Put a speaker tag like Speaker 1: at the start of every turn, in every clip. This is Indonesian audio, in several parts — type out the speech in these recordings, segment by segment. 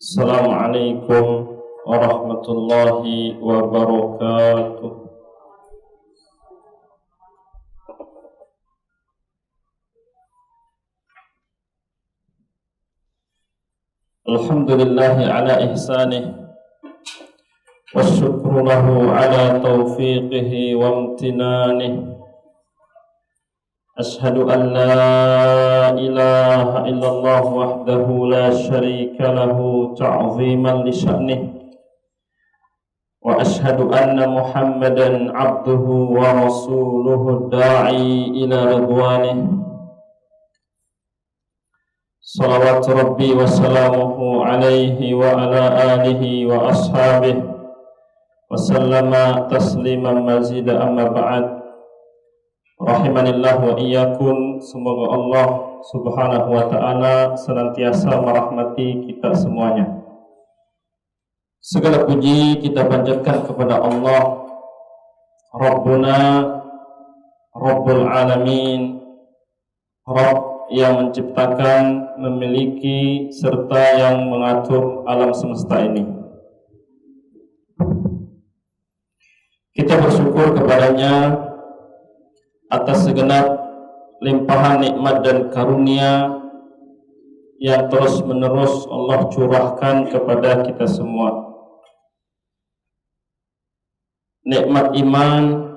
Speaker 1: Assalamualaikum warahmatullahi wabarakatuh. Alhamdulillahi ala ihsanih wa syukru lahu ala taufiqihi wa amtinanih. Ashhadu an la ilaha illallah wahdahu la syarika lahu ta'ziman li sya'nih, wa ashhadu anna Muhammadan abduhu wa rasuluhu da'i ila ridwanih. Salawatu rabbi wa salamuhu alaihi wa ala alihi wa ashabihi wa sallama tasliman mazida, amma ba'd. Rahimanillah wa iyyakum. Semoga Allah subhanahu wa ta'ala senantiasa merahmati kita semuanya. Segala puji kita panjatkan kepada Allah, Rabbuna Rabbul Alamin, Rabb yang menciptakan, memiliki, serta yang mengatur alam semesta ini. Kita bersyukur kepadanya atas segenap limpahan nikmat dan karunia yang terus-menerus Allah curahkan kepada kita semua. Nikmat iman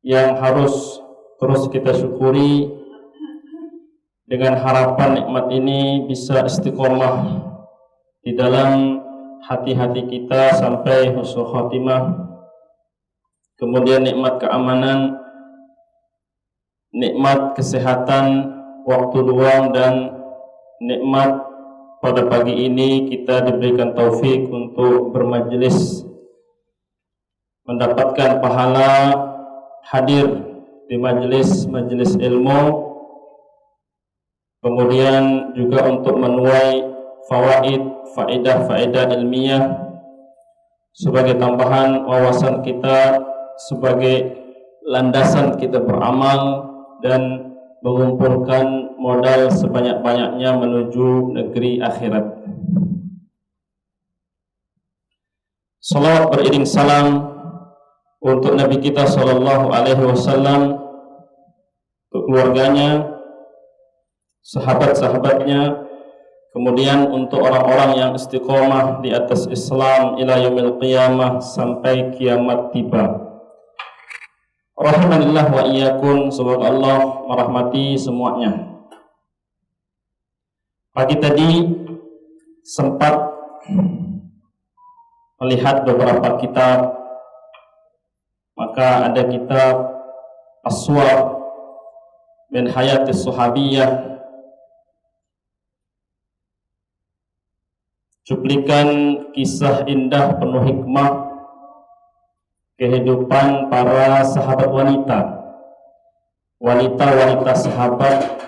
Speaker 1: yang harus terus kita syukuri, dengan harapan nikmat ini bisa istiqomah di dalam hati-hati kita sampai husnul khotimah. Kemudian nikmat keamanan, nikmat kesehatan, waktu luang, dan nikmat pada pagi ini kita diberikan taufik untuk bermajelis, mendapatkan pahala hadir di majelis ilmu, kemudian juga untuk menuai faedah ilmiah sebagai tambahan wawasan kita, sebagai landasan kita beramal dan mengumpulkan modal sebanyak-banyaknya menuju negeri akhirat. Salawat beriring salam untuk Nabi kita sallallahu alaihi wasallam, untuk keluarganya, sahabat-sahabatnya, kemudian untuk orang-orang yang istiqomah di atas Islam ila yaumil qiyamah, sampai kiamat tiba. Rahimanillah wa iyyakum. Semoga Allah merahmati semuanya. Pagi tadi sempat melihat beberapa kitab, maka ada kitab As-Suwar min Hayatis Sahabiyah, cuplikan kisah indah penuh hikmah kehidupan para sahabat wanita sahabat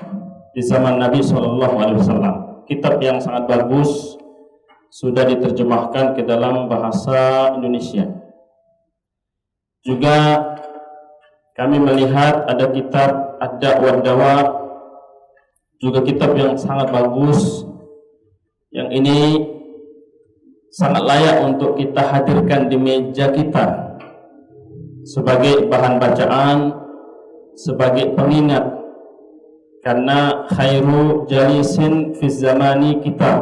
Speaker 1: di zaman Nabi SAW. Kitab yang sangat bagus, sudah diterjemahkan ke dalam bahasa Indonesia. Juga kami melihat ada kitab Ad-Da' wa Dawa, juga kitab yang sangat bagus, yang ini sangat layak untuk kita hadirkan di meja kita sebagai bahan bacaan, sebagai pengingat, karena khairu jalisin fi zamani kita,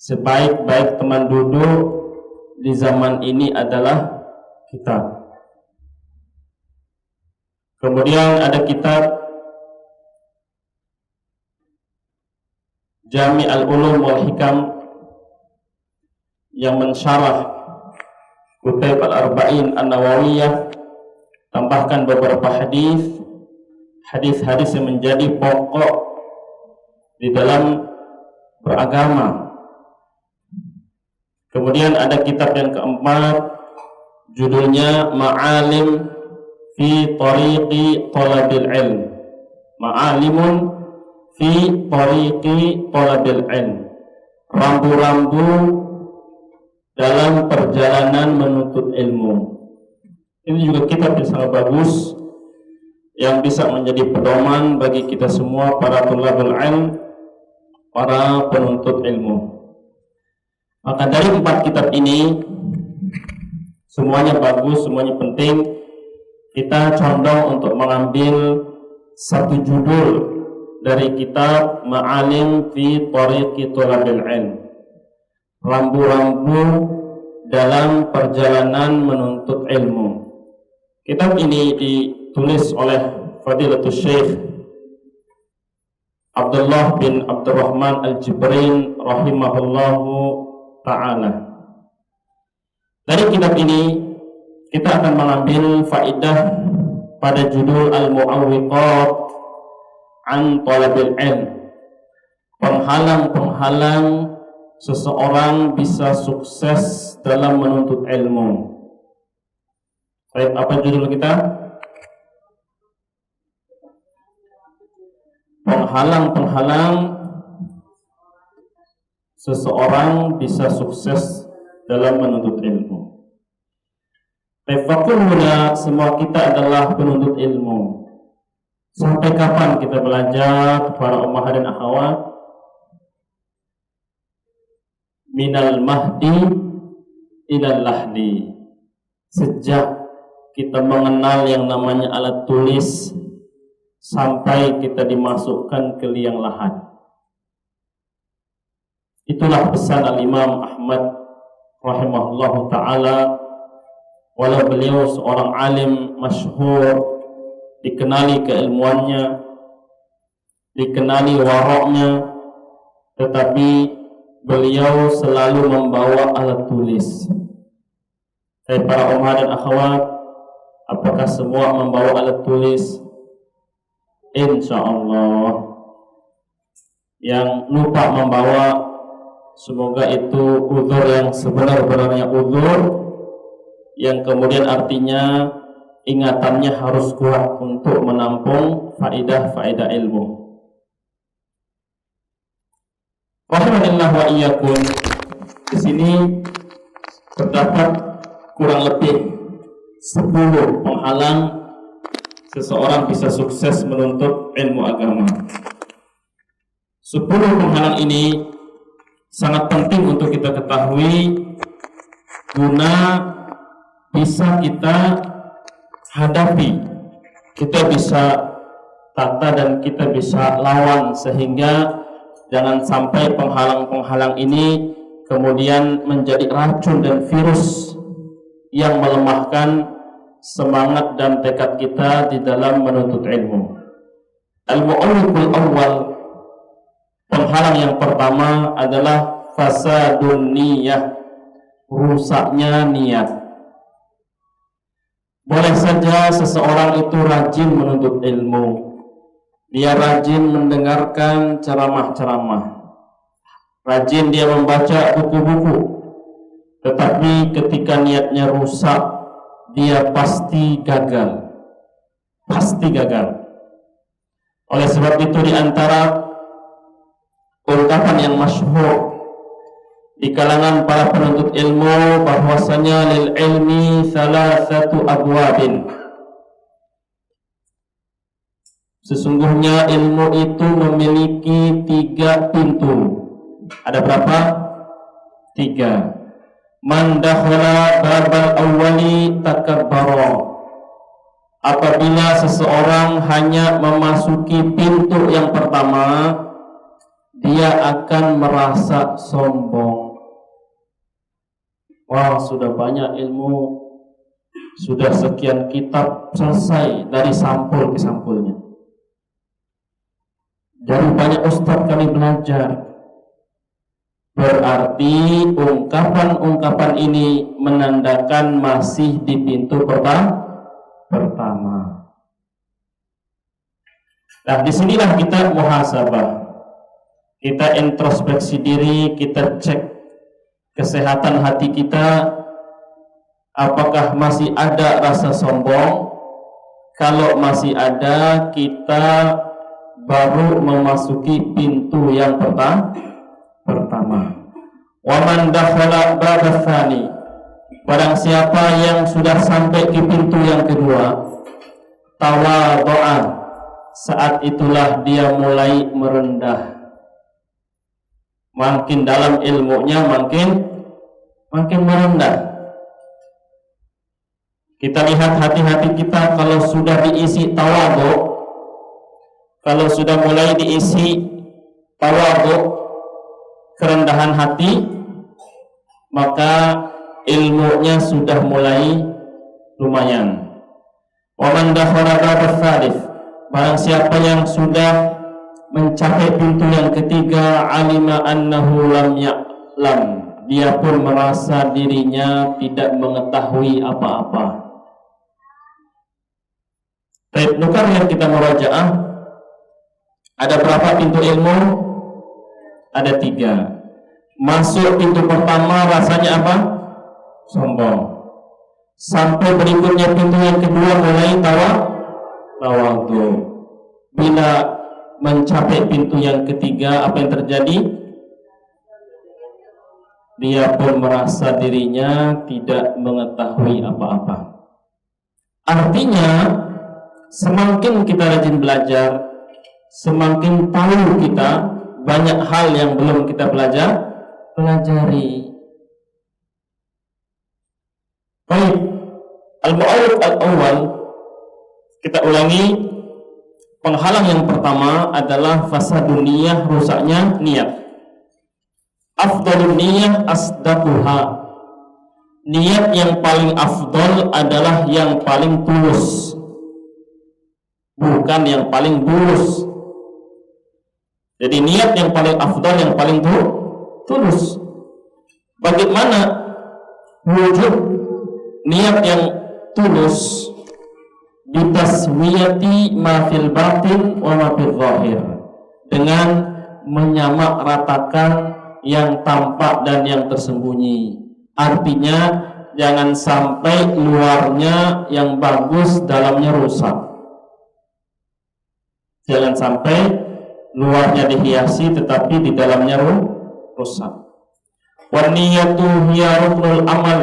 Speaker 1: sebaik-baik teman duduk di zaman ini adalah kita. Kemudian ada kitab Jami' al-Ulum wal Hikam yang mensyarah Kutub al-Arba'in an-Nawawiyah, tambahkan beberapa hadis yang menjadi pokok di dalam beragama. Kemudian ada kitab yang keempat, judulnya Ma'alim fi Tariqi Talabil Ilm. Ma'alimun fi Tariqi Talabil Ilm, rambu-rambu dalam perjalanan menuntut ilmu. Ini juga kitab yang sangat bagus, yang bisa menjadi pedoman bagi kita semua para thalabul ilm para penuntut ilmu. Maka dari 4 kitab ini semuanya bagus, semuanya penting. Kita condong untuk mengambil satu judul dari kitab Ma'alim fi Thariqi Thalabil Ilm, rambu-rambu dalam perjalanan menuntut ilmu. Kitab ini ditulis oleh Fadilatul Syekh Abdullah bin Abdurrahman Al-Jibrin rahimahullahu ta'ala. Dari kitab ini kita akan mengambil faidah pada judul Al-Mu'awwiqat an Thalabil Ilm, penghalang-penghalang seseorang bisa sukses dalam menuntut ilmu. Baik, apa judul kita? Penghalang-penghalang seseorang bisa sukses dalam menuntut ilmu. Fakuluna, semua kita adalah penuntut ilmu. Sampai kapan kita belajar, para ummah dan akhwat? Minal mahdi ilal lahdi. Sejak kita mengenal yang namanya alat tulis sampai kita dimasukkan ke liang lahat. Itulah pesan Al-Imam Ahmad rahimahullahu ta'ala. Walau beliau seorang alim masyhur, dikenali keilmuannya, dikenali waroknya, tetapi beliau selalu membawa alat tulis. Hai para ummah dan akhwat, apakah semua membawa alat tulis? Insyaallah. Yang lupa membawa, semoga itu uzur yang sebenar-benarnya uzur, yang kemudian artinya ingatannya harus kuat untuk menampung faedah-faedah ilmu. Rahimanillah wa iyyakum. Di sini terdapat kurang lebih 10 penghalang seseorang bisa sukses menuntut ilmu agama. 10 penghalang ini sangat penting untuk kita ketahui guna bisa kita hadapi, kita bisa tata dan kita bisa lawan, sehingga jangan sampai penghalang-penghalang ini kemudian menjadi racun dan virus yang melemahkan semangat dan tekad kita di dalam menuntut ilmu. Al-mu'awwiqul awwal, penghalang yang pertama adalah fasadun niyah, rusaknya niat. Boleh saja seseorang itu rajin menuntut ilmu, dia rajin mendengarkan ceramah-ceramah, rajin dia membaca buku-buku, tetapi ketika niatnya rusak, dia pasti gagal. Pasti gagal. Oleh sebab itu di antara ungkapan yang masyhur di kalangan para penuntut ilmu bahwasanya lil ilmi thalathatu abwabin. Sesungguhnya ilmu itu memiliki 3 pintu. Ada berapa? 3. Man dakhala babal awwali takabbara. Apabila seseorang hanya memasuki pintu yang pertama, dia akan merasa sombong. Wah, sudah banyak ilmu, sudah sekian kitab selesai dari sampul ke sampulnya. Dari banyak ustadz kami belajar. Berarti ungkapan-ungkapan ini menandakan masih di pintu pertama. Nah, disinilah kita muhasabah. Kita introspeksi diri, kita cek kesehatan hati kita, apakah masih ada rasa sombong? Kalau masih ada, kita baru memasuki pintu yang pertama. Wa man dakhala babas tsani, barang siapa yang sudah sampai ke pintu yang kedua, tawadhu'a, saat itulah dia mulai merendah. makin dalam ilmunya makin merendah. Kita lihat hati-hati kita kalau sudah diisi tawadhu, kalau sudah mulai diisi tawadhu, kerendahan hati, maka ilmunya sudah mulai lumayan. Wa man dakhala babas tsalits, barang siapa yang sudah mencapai pintu yang ketiga, alima annahu lam ya'lam, dia pun merasa dirinya tidak mengetahui apa-apa. Baik, nukar yang kita merajaah, ada berapa pintu ilmu? Ada 3. Masuk pintu pertama rasanya apa? Sombong. Sampai berikutnya pintu yang kedua mulai tawadhu. Bila mencapai pintu yang ketiga, apa yang terjadi? Dia pun merasa dirinya tidak mengetahui apa-apa. Artinya, semakin kita rajin belajar, semakin tahu kita banyak hal yang belum kita pelajari. Baik, al-mu'awwid al-awwal, kita ulangi. Penghalang yang pertama adalah fasadun niyah, rusaknya niat. Afdalun niyah asdaquha, niat yang paling afdal adalah yang paling tulus, bukan yang paling bulus. Jadi niat yang paling afdal, yang paling tulus. Bagaimana wujud niat yang tulus? Bitaswiyati ma fil batin wa ma fil zahir, dengan menyamak ratakan yang tampak dan yang tersembunyi. Artinya jangan sampai luarnya yang bagus, dalamnya rusak. Jangan sampai luarnya dihiasi tetapi di dalamnya rusak. Wa niyatu hiya ruknul amal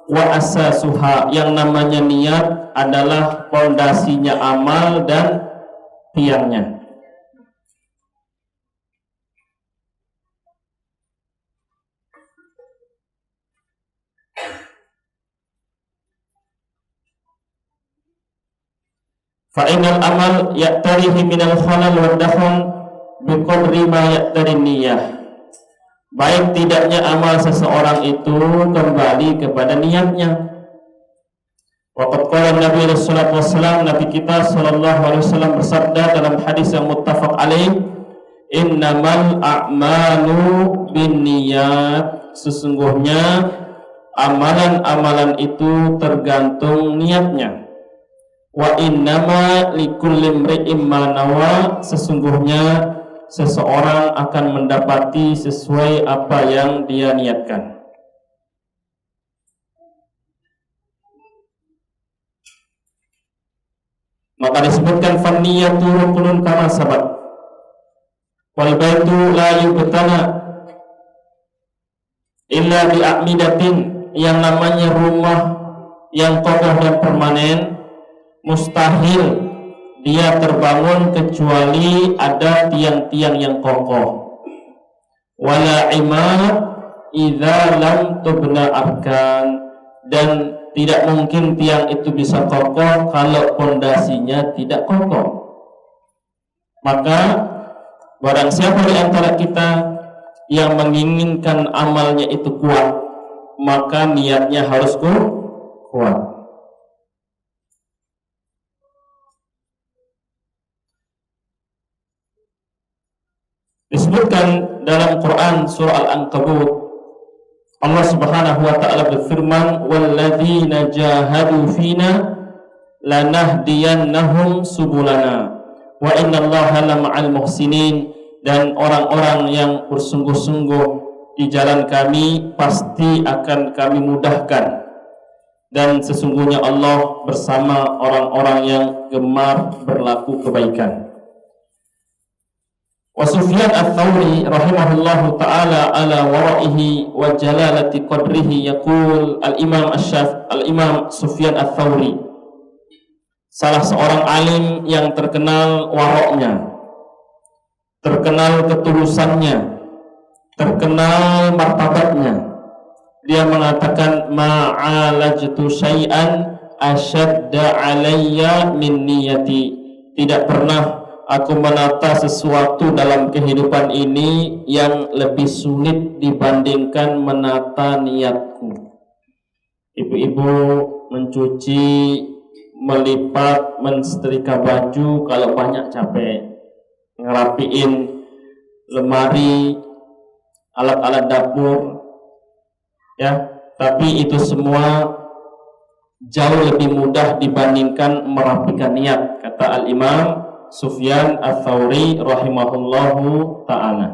Speaker 1: wa asasuha, yang namanya niat adalah pondasinya amal dan tiangnya. Fa'inal amal ya'tarihi minal khalal wa dakhal biqadri ma ya'tari niyah. Baik tidaknya amal seseorang itu kembali kepada niatnya. Waqad qala Nabi sallallahu alaihi wasallam, Nabi kita sallallahu alaihi wasallam bersabda dalam hadis yang muttafaq alaih, innamal a'malu binniyat, sesungguhnya amalan-amalan itu tergantung niatnya. Wa innama likulli imri'in ma nawa, sesungguhnya seseorang akan mendapati sesuai apa yang dia niatkan. Maka disebutkan fanniyatu rukunun kama sabat, wal baitu la yubtana illa bi a'midatin, yang namanya rumah yang kokoh dan permanen mustahil dia terbangun kecuali ada tiang-tiang yang kokoh. Wala imad idza lam tubna arkan, dan tidak mungkin tiang itu bisa kokoh kalau pondasinya tidak kokoh. Maka barang siapa di antara kita yang menginginkan amalnya itu kuat, maka niatnya harus kuat. Disebutkan dalam Quran surah Al-Ankabut, Allah Subhanahu wa taala berfirman, walladzina jahadu fina lanahdiyannahum subulana wa innallaha lama'al muhsinin, dan orang-orang yang bersungguh-sungguh di jalan kami pasti akan kami mudahkan, dan sesungguhnya Allah bersama orang-orang yang gemar berlaku kebaikan. Wa Sufyan ats-Tsauri rahimahullahu taala ala wara'ihi wa jalalati qadrihi yaqul, al-Imam Sufyan ats-Tsauri, salah seorang alim yang terkenal waroknya, terkenal ketulusannya, terkenal martabatnya. Dia mengatakan ma'alajtu syai'an asyadda alayya min niyati. Tidak pernah aku menata sesuatu dalam kehidupan ini yang lebih sulit dibandingkan menata niatku. Ibu-ibu mencuci, melipat, mensetrika baju kalau banyak capek, ngerapiin lemari, alat-alat dapur, ya, tapi itu semua jauh lebih mudah dibandingkan merapikan niat, kata Al-Imam Sufyan Ats-Tsauri rahimahullahu ta'ala.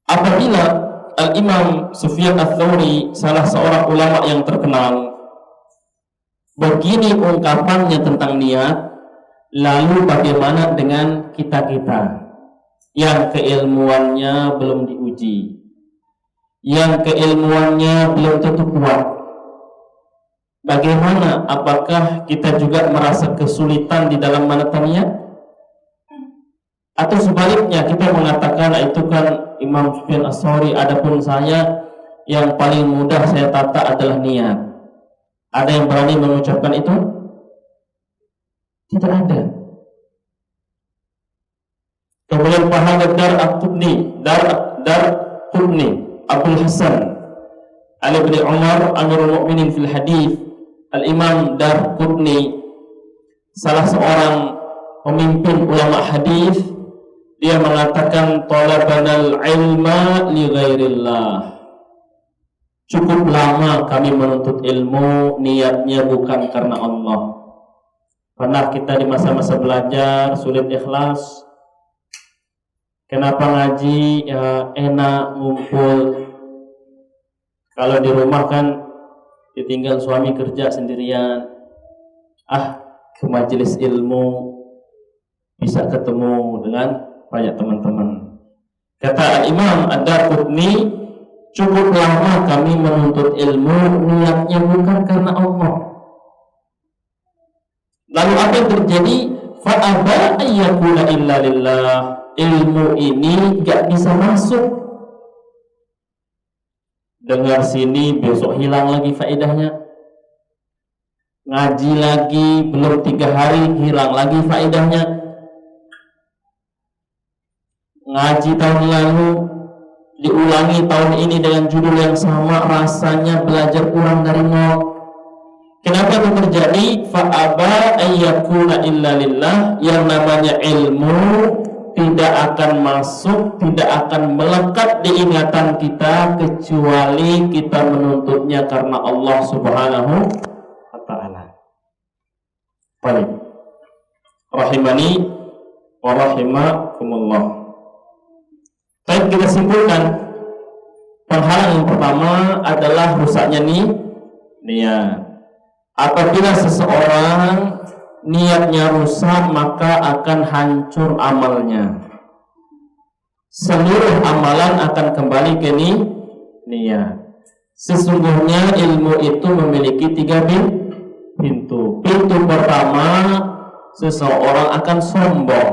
Speaker 1: Apabila Al-Imam Sufyan Ats-Tsauri, salah seorang ulama yang terkenal, begini ungkapannya tentang niat, lalu bagaimana dengan kita-kita yang keilmuannya belum diuji, yang keilmuannya belum tentu kuat? Bagaimana? Apakah kita juga merasa kesulitan di dalam menata niat? Atau sebaliknya kita mengatakan, itu kan Imam Sufyan Ats-Tsauri, adapun saya yang paling mudah saya tata adalah niat. Ada yang berani mengucapkan itu? Tidak ada. Kemudian pahala Dar-Qutni Abdul Hasan Ali bin Umar Amirul Mukminin fil Hadis. Al-Imam Dar-Qutni, salah seorang pemimpin ulama hadis, dia mengatakan talabanal ilma li ghairillah. Cukup lama kami menuntut ilmu, niatnya bukan karena Allah. Pernah kita di masa-masa belajar sulit ikhlas. Kenapa ngaji? Ya enak ngumpul. Kalau di rumah kan ditinggal suami kerja sendirian. Ke majelis ilmu bisa ketemu dengan banyak teman-teman. Kata Al-Imam Ad-Darqutni, cukup lama kami menuntut ilmu, niatnya bukan karena Allah. Lalu apa yang terjadi? Fa'aba ayyakuna illa lillah. Ilmu ini gak bisa masuk. Dengar sini, besok hilang lagi faedahnya. Ngaji lagi, belum 3 hari, hilang lagi faedahnya. Ngaji tahun lalu, diulangi tahun ini dengan judul yang sama, rasanya belajar kurang dari nol. Kenapa itu terjadi? Fa'aba ayyakuna illa lillah. Yang namanya ilmu tidak akan masuk, tidak akan melekat di ingatan kita kecuali kita menuntutnya karena Allah Subhanahu wa ta'ala. Baik. Rahimani wa rahimakumullah. Baik, kita simpulkan. Penghalang yang pertama adalah rusaknya niat. Apabila seseorang niatnya rusak, maka akan hancur amalnya. Seluruh amalan akan kembali ke niat. Sesungguhnya ilmu itu memiliki 3 pintu. Pintu pertama, seseorang akan sombong.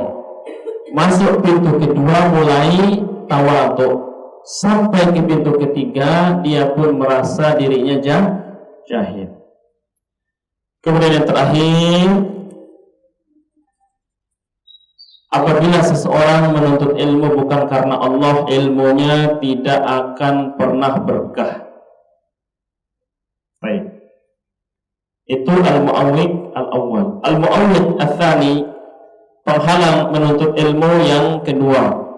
Speaker 1: Masuk pintu kedua, mulai tawadhu. Sampai ke pintu ketiga, dia pun merasa dirinya jahil. Kemudian yang terakhir, apabila seseorang menuntut ilmu bukan karena Allah, ilmunya tidak akan pernah berkah. Baik. Itu al-mu'awwid al-awwal. Al-mu'awwid al-thani, penghalang menuntut ilmu yang kedua,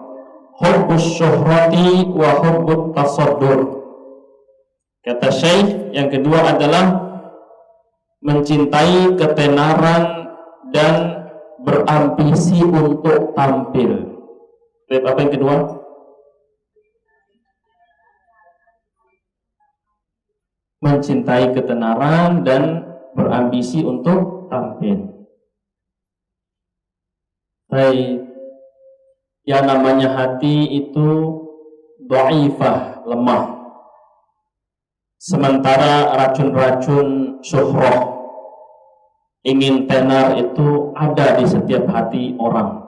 Speaker 1: hubbus syuhrati wa hubbut tasaddur. Kata Syekh, yang kedua adalah mencintai ketenaran dan berambisi untuk tampil. Baik, apa yang kedua? Mencintai ketenaran dan berambisi untuk tampil. Baik. Yang namanya hati itu dhaifah, lemah. Sementara racun-racun syuhrah, ingin tenar, itu ada di setiap hati orang.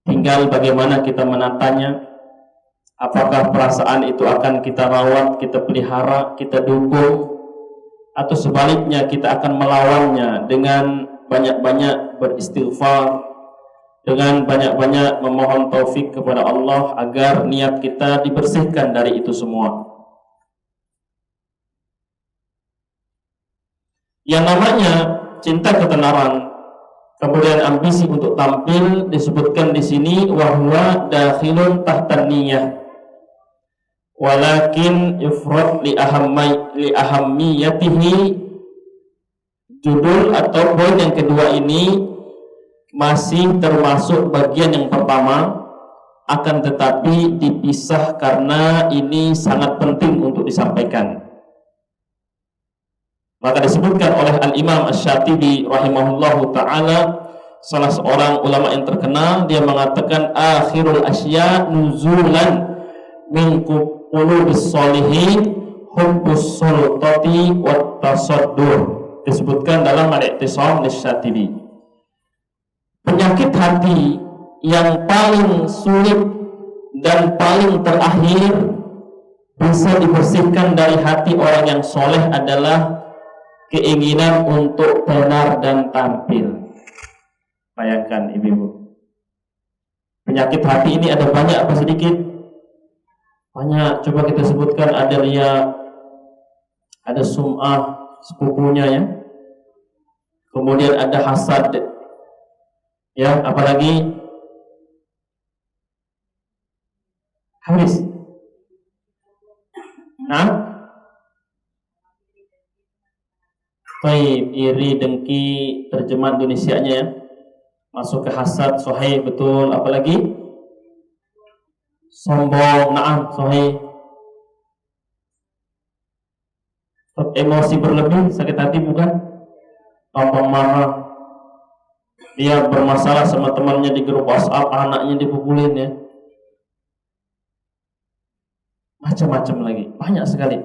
Speaker 1: tinggal bagaimana kita menatanya. Apakah perasaan itu akan kita rawat, kita pelihara, kita dukung, atau sebaliknya kita akan melawannya dengan banyak-banyak beristighfar, dengan banyak-banyak memohon taufik kepada Allah agar niat kita dibersihkan dari itu semua. Yang namanya cinta ketenaran, kemudian ambisi untuk tampil disebutkan di sini wahwa dakhilun tahtan niyah. Walakin ifrat li ahammiyatihi, judul atau poin yang kedua ini masih termasuk bagian yang pertama, akan tetapi dipisah karena ini sangat penting untuk disampaikan. Maka disebutkan oleh Al-Imam Asy-Syatibi rahimahullahu ta'ala, salah seorang ulama yang terkenal, dia mengatakan akhirul asya nuzulan min qulubis sholihin hubbus sultati wat tasaddur. Disebutkan dalam Al-I'tisam Asy-Syatibi, penyakit hati yang paling sulit dan paling terakhir bisa dibersihkan dari hati orang yang soleh adalah keinginan untuk tenar dan tampil. Bayangkan ibu-ibu, penyakit hati ini ada banyak apa sedikit? Banyak. Coba kita sebutkan, ada riya, ada sum'ah sepupunya ya, kemudian ada hasad ya, apalagi habis. Nah, baik, iri, dengki, terjemahan Indonesianya ya, masuk ke hasad, sahih, betul. Apalagi sombong, naam, sahih. Emosi berlebih, sakit hati bukan? Gampang marah. Dia bermasalah sama temannya di grup WhatsApp, anaknya dipukulin ya. Macam-macam lagi, banyak sekali.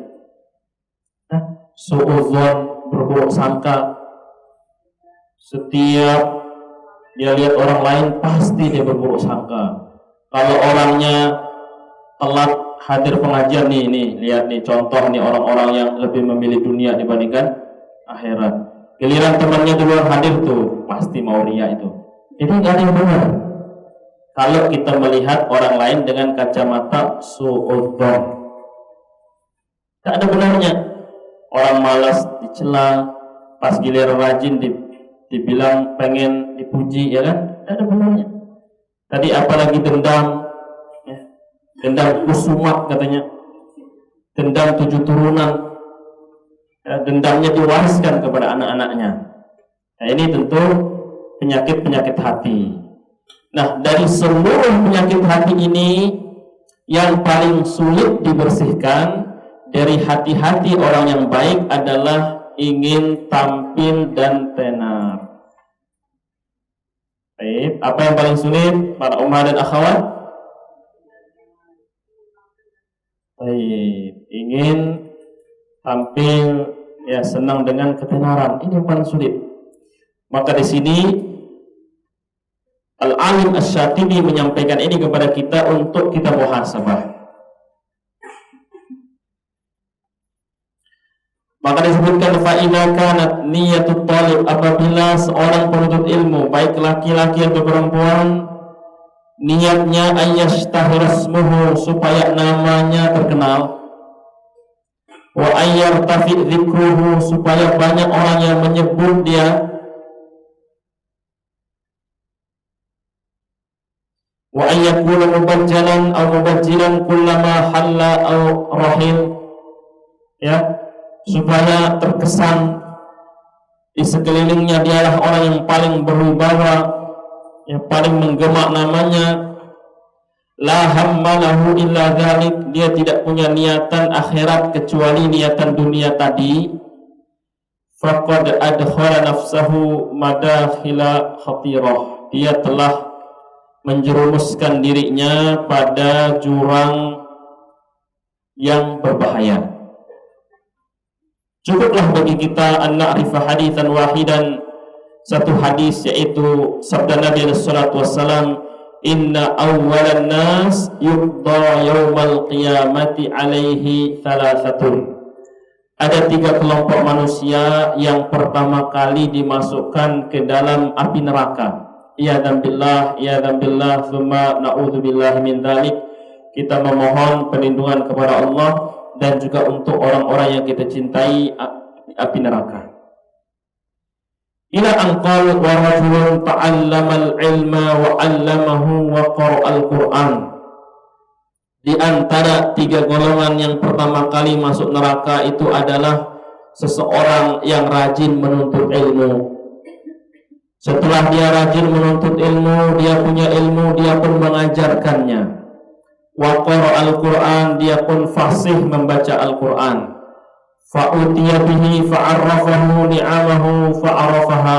Speaker 1: Nah, suudzon, berburuk sangka. Setiap dia lihat orang lain pasti dia berburuk sangka. Kalau orangnya telat hadir pengajian nih, lihat nih contoh nih orang-orang yang lebih memilih dunia dibandingkan akhirat. Giliran temannya duluan hadir tuh, pasti mau riya itu. Jadi nggak ada yang benar. Kalau kita melihat orang lain dengan kacamata suudzon, nggak ada benarnya. Orang malas dicela, pas giliran rajin dibilang pengen dipuji, ya kan? Nggak ada benarnya. Tadi apalagi dendam, ya. Dendam kusumat katanya, dendam 7 turunan, ya, dendamnya diwariskan kepada anak-anaknya. Nah, ini tentu penyakit-penyakit hati. Nah, dari seluruh penyakit hati ini, yang paling sulit dibersihkan dari hati-hati orang yang baik adalah ingin tampil dan tenar. Baik, apa yang paling sulit para ummah dan akhwat? Baik, ingin tampil ya senang dengan ketenaran, ini yang paling sulit. Maka di sini Al-Alim Asy-Syatibi menyampaikan ini kepada kita untuk kita muhasabah. Maka disebutkan fa'idza kanat niyatut talib, apabila seorang penuntut ilmu baik laki-laki atau perempuan niatnya ayyashtahirasmuhu, supaya namanya terkenal, wa ayyartafi dzikruhu, supaya banyak orang yang menyebut dia, wa ayyakuna mubajjalan aw mubajjilan kullama halla aw rahil, ya, supaya terkesan di sekelilingnya dialah orang yang paling berwibawa, yang paling menggemak namanya. La hammalahu illa dzalik, dia tidak punya niatan akhirat kecuali niatan dunia tadi. Faqad adkhala nafsahu madakhila khatirah, dia telah menjerumuskan dirinya pada jurang yang berbahaya. Cukuplah bagi kita an na'rifa haditsan wahidan, satu hadis, yaitu sabda Nabi sallallahu alaihi wasallam, inna awwalan nas yuqda yaumal qiyamati alaihi thalathatun. Ada 3 kelompok manusia yang pertama kali dimasukkan ke dalam api neraka. Ya dzambillah, tsumma na'udzubillah min dzalik. Kita memohon perlindungan kepada Allah dan juga untuk orang-orang yang kita cintai api neraka. Ila an qala wa rajulun ta'allama al-ilma wa 'allamahu wa qara'a al-Qur'an. Di antara 3 golongan yang pertama kali masuk neraka itu adalah seseorang yang rajin menuntut ilmu. Setelah dia rajin menuntut ilmu, dia punya ilmu, dia pun mengajarkannya. Wa qara'a al-Qur'an, dia pun fasih membaca Al-Qur'an. Fa'utiya bihi fa'arrafahu ni'amahu fa'arafaha.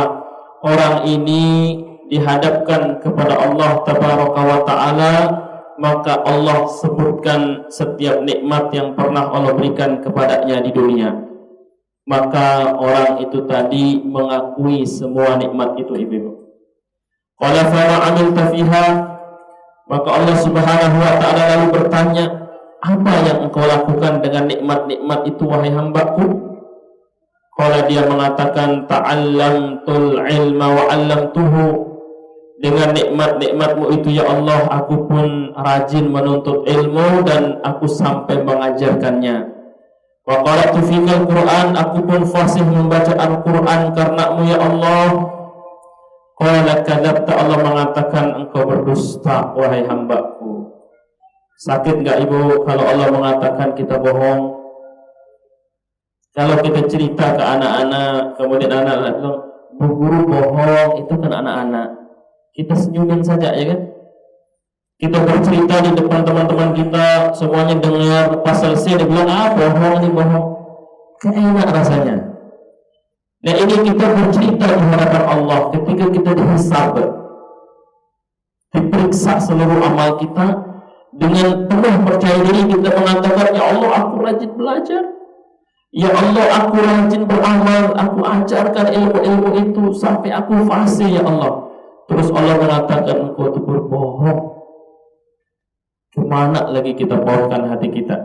Speaker 1: Orang ini dihadapkan kepada Allah tabaraka wa ta'ala, maka Allah sebutkan setiap nikmat yang pernah Allah berikan kepadanya di dunia. Maka orang itu tadi mengakui semua nikmat itu, ibu-ibu. Qala fama amilta fiha, maka Allah subhanahu wa ta'ala lalu bertanya, apa yang engkau lakukan dengan nikmat-nikmat itu, wahai hambaku? Kalau dia mengatakan, ta'allamtul ilma wa 'allamtuhu. Dengan nikmat-nikmatmu itu ya Allah, aku pun rajin menuntut ilmu dan aku sampai mengajarkannya. Wa qara'tu fikal Qur'an, aku pun fasih membaca Al-Qur'an karenamu ya Allah. Qala kadzabta, Allah mengatakan engkau berdusta wahai hambaku. Sakit enggak ibu kalau Allah mengatakan kita bohong? Kalau kita cerita ke anak-anak, kemudian anak-anak bilang, Bu guru bohong, itu kan anak-anak. Kita senyumin saja, ya kan? Kita bercerita di depan teman-teman kita, semuanya dengar, pas selesai dia bilang, bohong, ini bohong. Kan enak rasanya. Nah ini kita bercerita di hadapan Allah ketika kita dihisab, diperiksa seluruh amal kita. Dengan penuh percaya diri kita mengatakan, ya Allah aku rajin belajar, ya Allah aku rajin beramal, aku ajarkan ilmu-ilmu itu sampai aku fasih ya Allah. Terus Allah mengatakan engkau itu berbohong. Kemana lagi kita bawakan hati kita?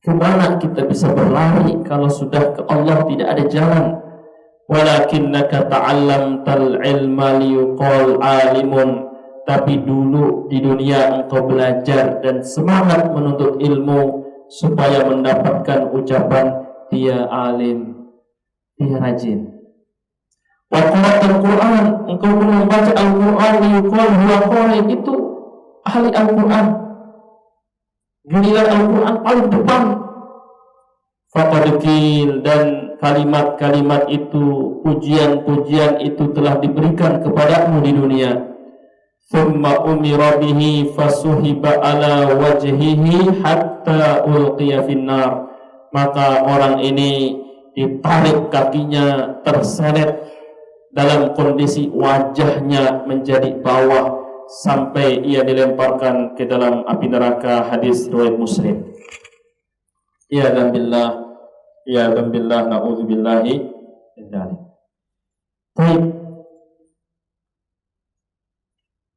Speaker 1: Kemana kita bisa berlari kalau sudah ke Allah tidak ada jalan? Walakinnaka ta'allamtal ilma liyuqal alimun. Tapi dulu di dunia engkau belajar dan semangat menuntut ilmu supaya mendapatkan ucapan dia alim, dia rajin. Wa qara'atul Qur'an, engkau pun membaca Al-Qur'an liyuqal huwa qari, itu ahli Al-Qur'an. Giliran Al-Qur'an paling depan. Faqad qil, dan kalimat-kalimat itu, pujian-pujian itu telah diberikan kepadamu di dunia. Thumma umira bihi fasuhiba ala wajhihi hatta ulqiya finnar. Maka orang ini ditarik kakinya, terseret dalam kondisi wajahnya menjadi bawah sampai ia dilemparkan ke dalam api neraka. Hadis riwayat Muslim. Ya dzambillah, na'udzubillahi min dzalik. Baik.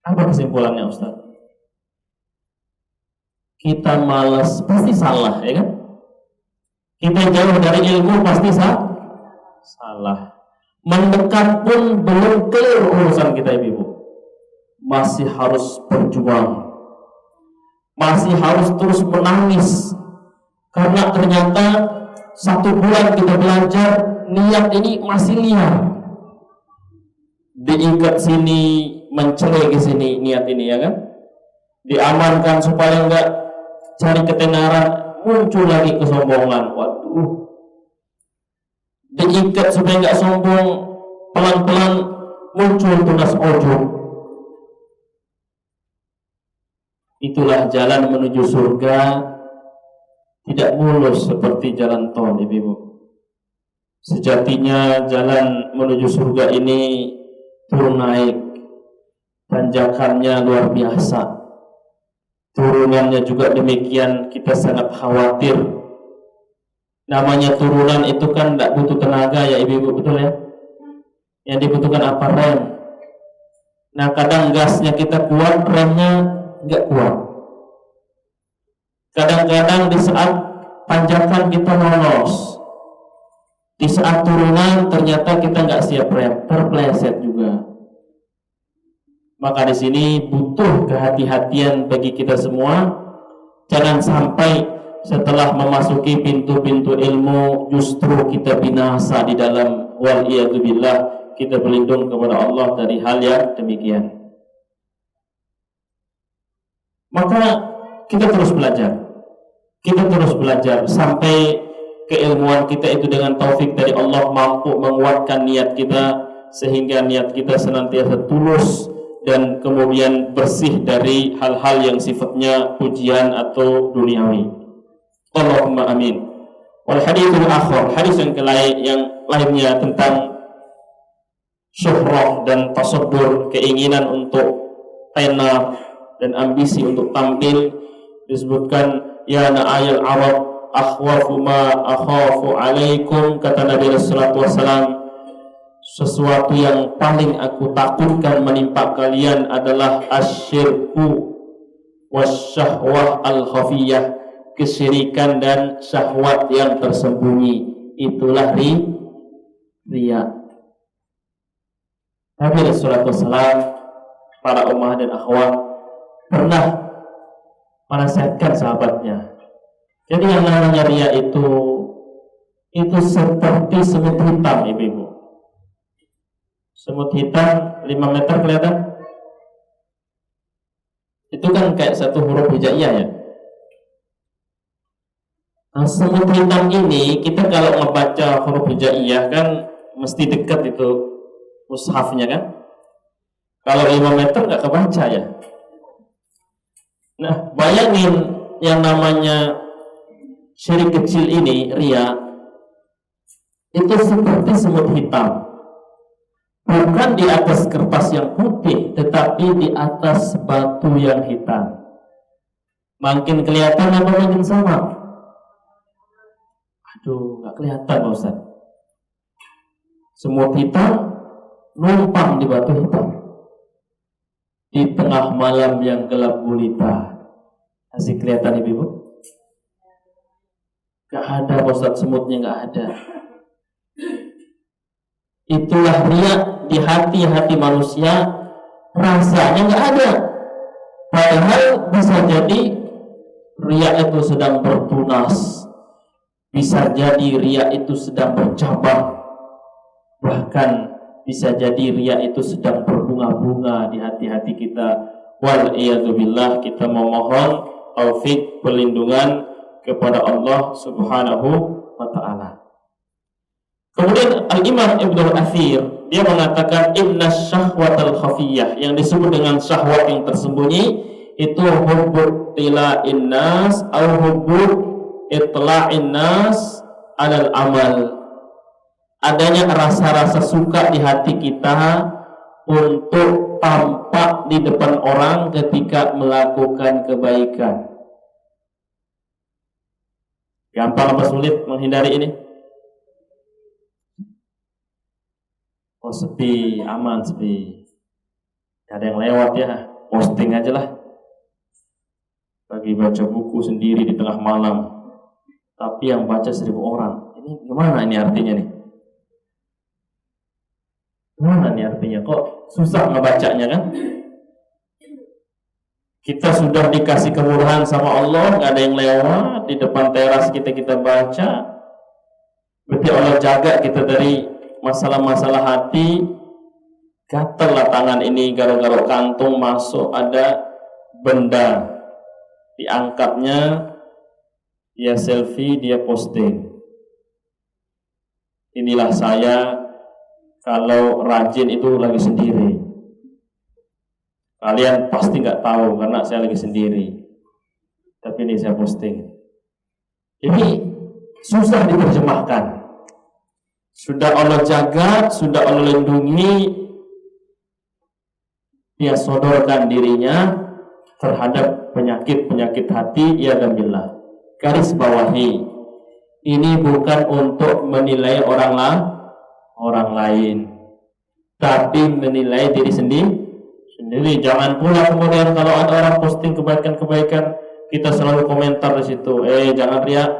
Speaker 1: Apa kesimpulannya Ustaz? Kita malas pasti salah, ya kan? Kita jauh dari ilmu pasti salah. Mendekat pun belum clear urusan kita, ibu-ibu. Masih harus berjuang. Masih harus terus menangis. Karena ternyata 1 bulan kita belajar, niat ini masih liar. Diikat sini, mencari ke sini niat ini, ya kan? Diamankan supaya enggak cari ketenaran, muncul lagi kesombongan. Waduh. Diikat supaya enggak sombong, pelan-pelan muncul tunas ujub. Itulah jalan menuju surga, tidak mulus seperti jalan tol, ibu-ibu. Sejatinya jalan menuju surga ini turun naik, tanjakannya luar biasa, turunannya juga demikian, kita sangat khawatir. Namanya turunan itu kan tidak butuh tenaga ya ibu-ibu, betul ya? Yang dibutuhkan apa? Rem. Nah, kadang gasnya kita kuat, remnya nggak kuat. Kadang-kadang di saat tanjakan kita lolos, di saat turunan ternyata kita nggak siap rem, terpleset juga. Maka di sini butuh kehati-hatian bagi kita semua. Jangan sampai setelah memasuki pintu-pintu ilmu justru kita binasa di dalam, wal'iyadzubillah. Kita berlindung kepada Allah dari hal yang demikian. Maka kita terus belajar. Kita terus belajar sampai keilmuan kita itu dengan taufik dari Allah mampu menguatkan niat kita, sehingga niat kita senantiasa tulus dan kemudian bersih dari hal-hal yang sifatnya pujian atau duniawi. Allahumma amin. Wal hadithul akhar, hadis yang lainnya tentang syuhrah dan tasadur, keinginan untuk tenar dan ambisi untuk tampil. Disebutkan, ya na'ayal arab akhwafu ma akhafu alaikum, kata Nabi sallallahu alaihi wasallam, sesuatu yang paling aku takutkan menimpa kalian adalah asyirku wasyahwah al-khafiyah, kesyirikan dan syahwat yang tersembunyi. Itulah riya. Nabi sallallahu alaihi wasallam, para ummah dan akhwat, pernah menasihatkan sahabatnya. Jadi yang namanya riya itu seperti semut hitam, ibu-ibu. Semut hitam 5 meter kelihatan. Itu kan kayak satu huruf hijaiyah ya. Nah, semut hitam ini kita kalau membaca huruf hijaiyah kan mesti dekat itu mushafnya kan. Kalau 5 meter nggak kebaca ya. Nah, bayangin yang namanya syirik kecil ini, riya, itu seperti semut hitam. Bukan di atas kertas yang putih, tetapi di atas batu yang hitam. Makin kelihatan apa makin sama? Aduh, nggak kelihatan Pak Ustaz. Semut hitam numpang di batu hitam di tengah malam yang gelap gulita. Masih kelihatan ibu-ibu? Gak ada Pak Ustaz, semutnya gak ada. Itulah riya di hati-hati manusia, rasanya gak ada. Padahal bisa jadi riya itu sedang bertunas, bisa jadi riya itu sedang bercabang, bahkan bisa jadi riya itu sedang berbunga-bunga di hati-hati kita. Wal iyadzubillah, kita memohon taufik perlindungan kepada Allah Subhanahu wa ta'ala. Kemudian Al-Imam Ibnu Athir, dia mengatakan inna syahwatal khafiyah, yang disebut dengan syahwat yang tersembunyi itu hubbut tila'in nas au hubbut itla'in nas alal amal. Adanya rasa-rasa suka di hati kita untuk tampak di depan orang ketika melakukan kebaikan. Gampang apa sulit menghindari ini? Oh, sepi, aman, sepi. Gak ada yang lewat ya, posting aja lah. Bagi baca buku sendiri di tengah malam, tapi yang baca 1000 orang. Ini gimana ini artinya nih? Gimana nih artinya? Kok susah ngebacanya kan? Kita sudah dikasih kemurahan sama Allah, gak ada yang lewat di depan teras kita baca. Berarti Allah jaga kita dari masalah-masalah hati. Gatel lah tangan ini, garuk-garuk kantung, masuk ada benda, diangkatnya, dia selfie, dia posting. Inilah saya kalau rajin itu lagi sendiri. Kalian pasti nggak tahu karena saya lagi sendiri. Tapi ini saya posting. Ini susah diterjemahkan. Sudah Allah jaga, sudah Allah lindungi, dia sodorkan dirinya terhadap penyakit-penyakit hati. Ya Alhamdulillah. Garis bawahi, ini bukan untuk menilai orang lain, tapi menilai diri sendiri. Jangan pula kemudian kalau ada orang posting kebaikan-kebaikan, kita selalu komentar di situ. Jangan riak,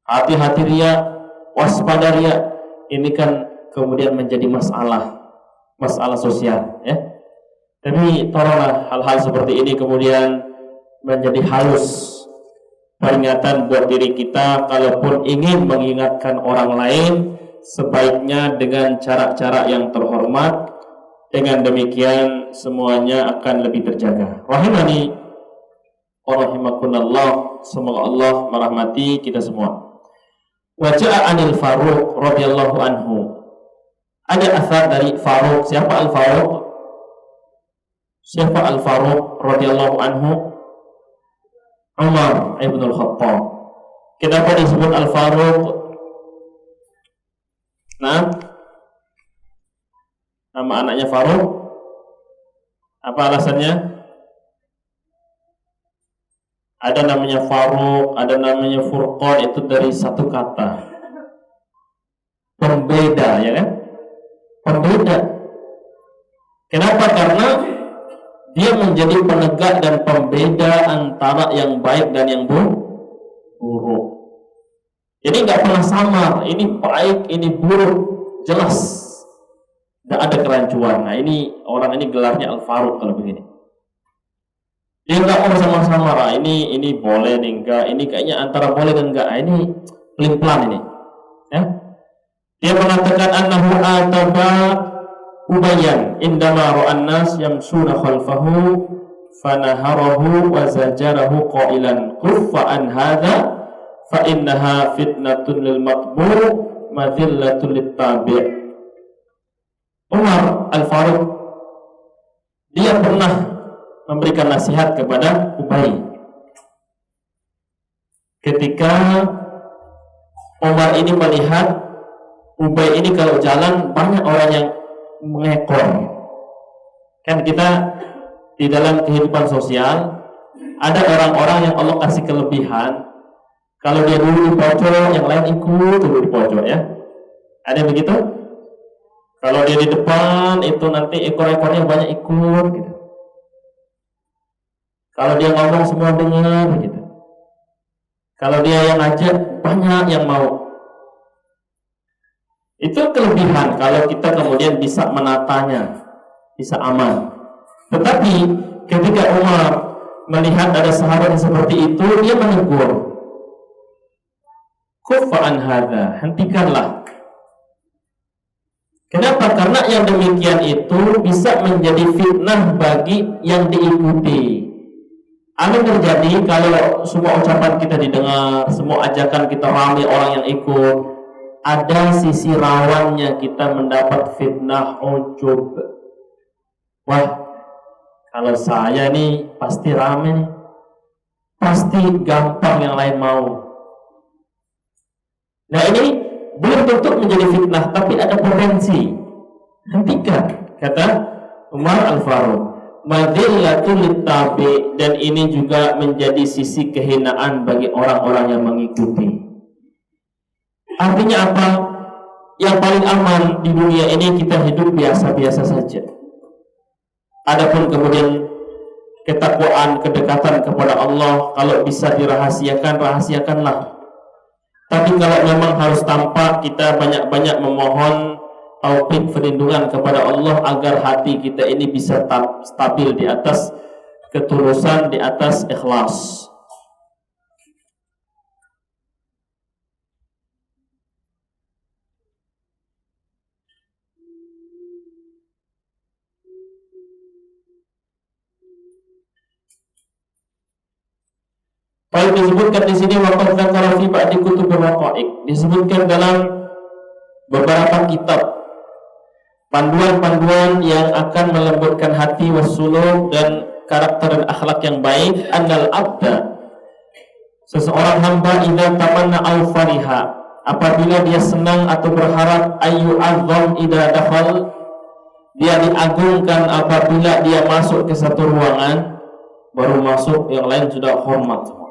Speaker 1: hati-hati riak, waspada riak. Ini kan kemudian menjadi masalah sosial, ya. Tapi tolonglah hal-hal seperti ini kemudian menjadi halus peringatan buat diri kita. Kalaupun ingin mengingatkan orang lain, sebaiknya dengan cara-cara yang terhormat. Dengan demikian semuanya akan lebih terjaga. Rahimani wa rahimakumullah, semoga Allah merahmati kita semua. Wa ja'a anil Faruq radhiyallahu anhu. Ada asar dari Faruq. Siapa Al-Faruq? Siapa Al-Faruq radhiyallahu anhu? Umar ibn al-Khattab. Kenapa disebut Al-Faruq? Nama anaknya Faruq. Apa alasannya? Ada namanya Faruq, ada namanya Furqan, itu dari satu kata. Pembeda, ya kan? Pembeda. Kenapa? Karena dia menjadi penegak dan pembeda antara yang baik dan yang buruk. Jadi nggak pernah samar. Ini baik, ini buruk, jelas. Tidak ada kerancuan. Nah, ini orang ini gelarnya Al-Faruq kalau begini. Dia nggak mau sama-sama. Ini boleh nih, enggak. Ini kayaknya antara boleh dan enggak. Ini pelin-pelan ini. Ya. Dia mengatakan annahu ataba Ubayyan indama ra'an nas yamshuna khalfahu fanaharahu wa zajarahu qailan kuffa an hadha fa innaha fitnatun lil matbu' madhillatun lit tabi'. Umar Al-Faruq dia pernah memberikan nasihat kepada Ubay. Ketika Umar ini melihat Ubay ini kalau jalan banyak orang yang mengekor. Kan kita di dalam kehidupan sosial ada orang-orang yang Allah kasih kelebihan. Kalau dia dulu di pojok, yang lain ikut dulu di pojok, ya. Ada yang begitu? Kalau dia di depan, itu nanti ekor-ekornya banyak ikut gitu. Kalau dia ngomong semua dengar gitu. Kalau dia yang ngajak, banyak yang mau. Itu kelebihan kalau kita kemudian bisa menatanya, bisa aman. Tetapi ketika Umar melihat ada sahabat yang seperti itu, dia menegur. Kufa'an hadha, hentikanlah. Kenapa? Karena yang demikian itu bisa menjadi fitnah bagi yang diikuti. Apa yang terjadi kalau semua ucapan kita didengar, semua ajakan kita ramai orang yang ikut, ada sisi rawannya kita mendapat fitnah ujub. Wah, kalau saya nih pasti ramai, pasti gampang yang lain mau. Nah, ini belum tentu menjadi fitnah, tapi ada potensi. Hentikan, kata Umar Al-Faruq. Madhillatul littabi, dan ini juga menjadi sisi kehinaan bagi orang-orang yang mengikuti. Artinya apa? Yang paling aman di dunia ini kita hidup biasa-biasa saja. Adapun kemudian ketakwaan, kedekatan kepada Allah, kalau bisa dirahasiakan, rahasiakanlah. Tapi kalau memang harus tampak, kita banyak-banyak memohon taufik perlindungan kepada Allah agar hati kita ini bisa stabil di atas ketulusan, di atas ikhlas. Baik, disebutkan di sini waqad dzakara fi ba'di kutubir raqaiq, disebutkan dalam beberapa kitab panduan-panduan yang akan melembutkan hati wasuluk dan karakter dan akhlak yang baik. Annal abda, seseorang hamba, idza tamanna au fariha, apabila dia senang atau berharap, ayu azam idza dakhal, dia diagungkan apabila dia masuk ke satu ruangan, baru masuk yang lain sudah hormat semua.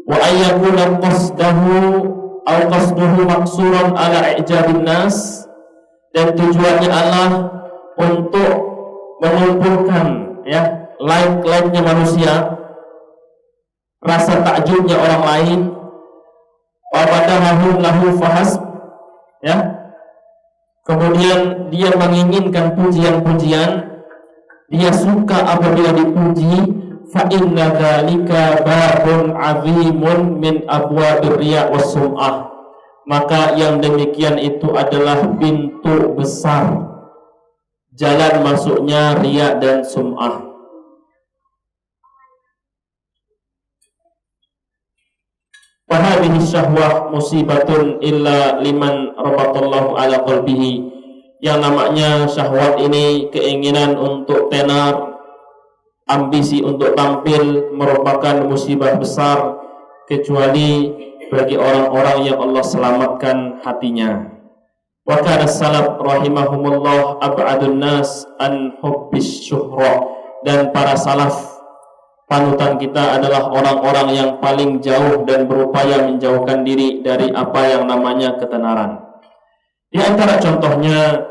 Speaker 1: Wa ayyakuna qasdahu aw qasduhu maksuran ala i'jabin nas, dan tujuannya Allah untuk mengumpulkan ya like-nya manusia, rasa takjubnya orang lain, wabadahum lahu fahas, ya, kemudian dia menginginkan pujian-pujian, dia suka apabila dipuji, fa inna dzalika babun azimun min abwabir riya was sum'ah, maka yang demikian itu adalah pintu besar jalan masuknya riya dan sum'ah. Fahadhihi syahwah musibatun illa liman rabatallahu ala qalbihi. Yang namanya syahwat ini, keinginan untuk tenar, ambisi untuk tampil, merupakan musibah besar kecuali bagi orang-orang yang Allah selamatkan hatinya. Wa kana salaf rahimahumullah ab'adun nas an hubbis syuhra, dan para salaf panutan kita adalah orang-orang yang paling jauh dan berupaya menjauhkan diri dari apa yang namanya ketenaran. Di antara contohnya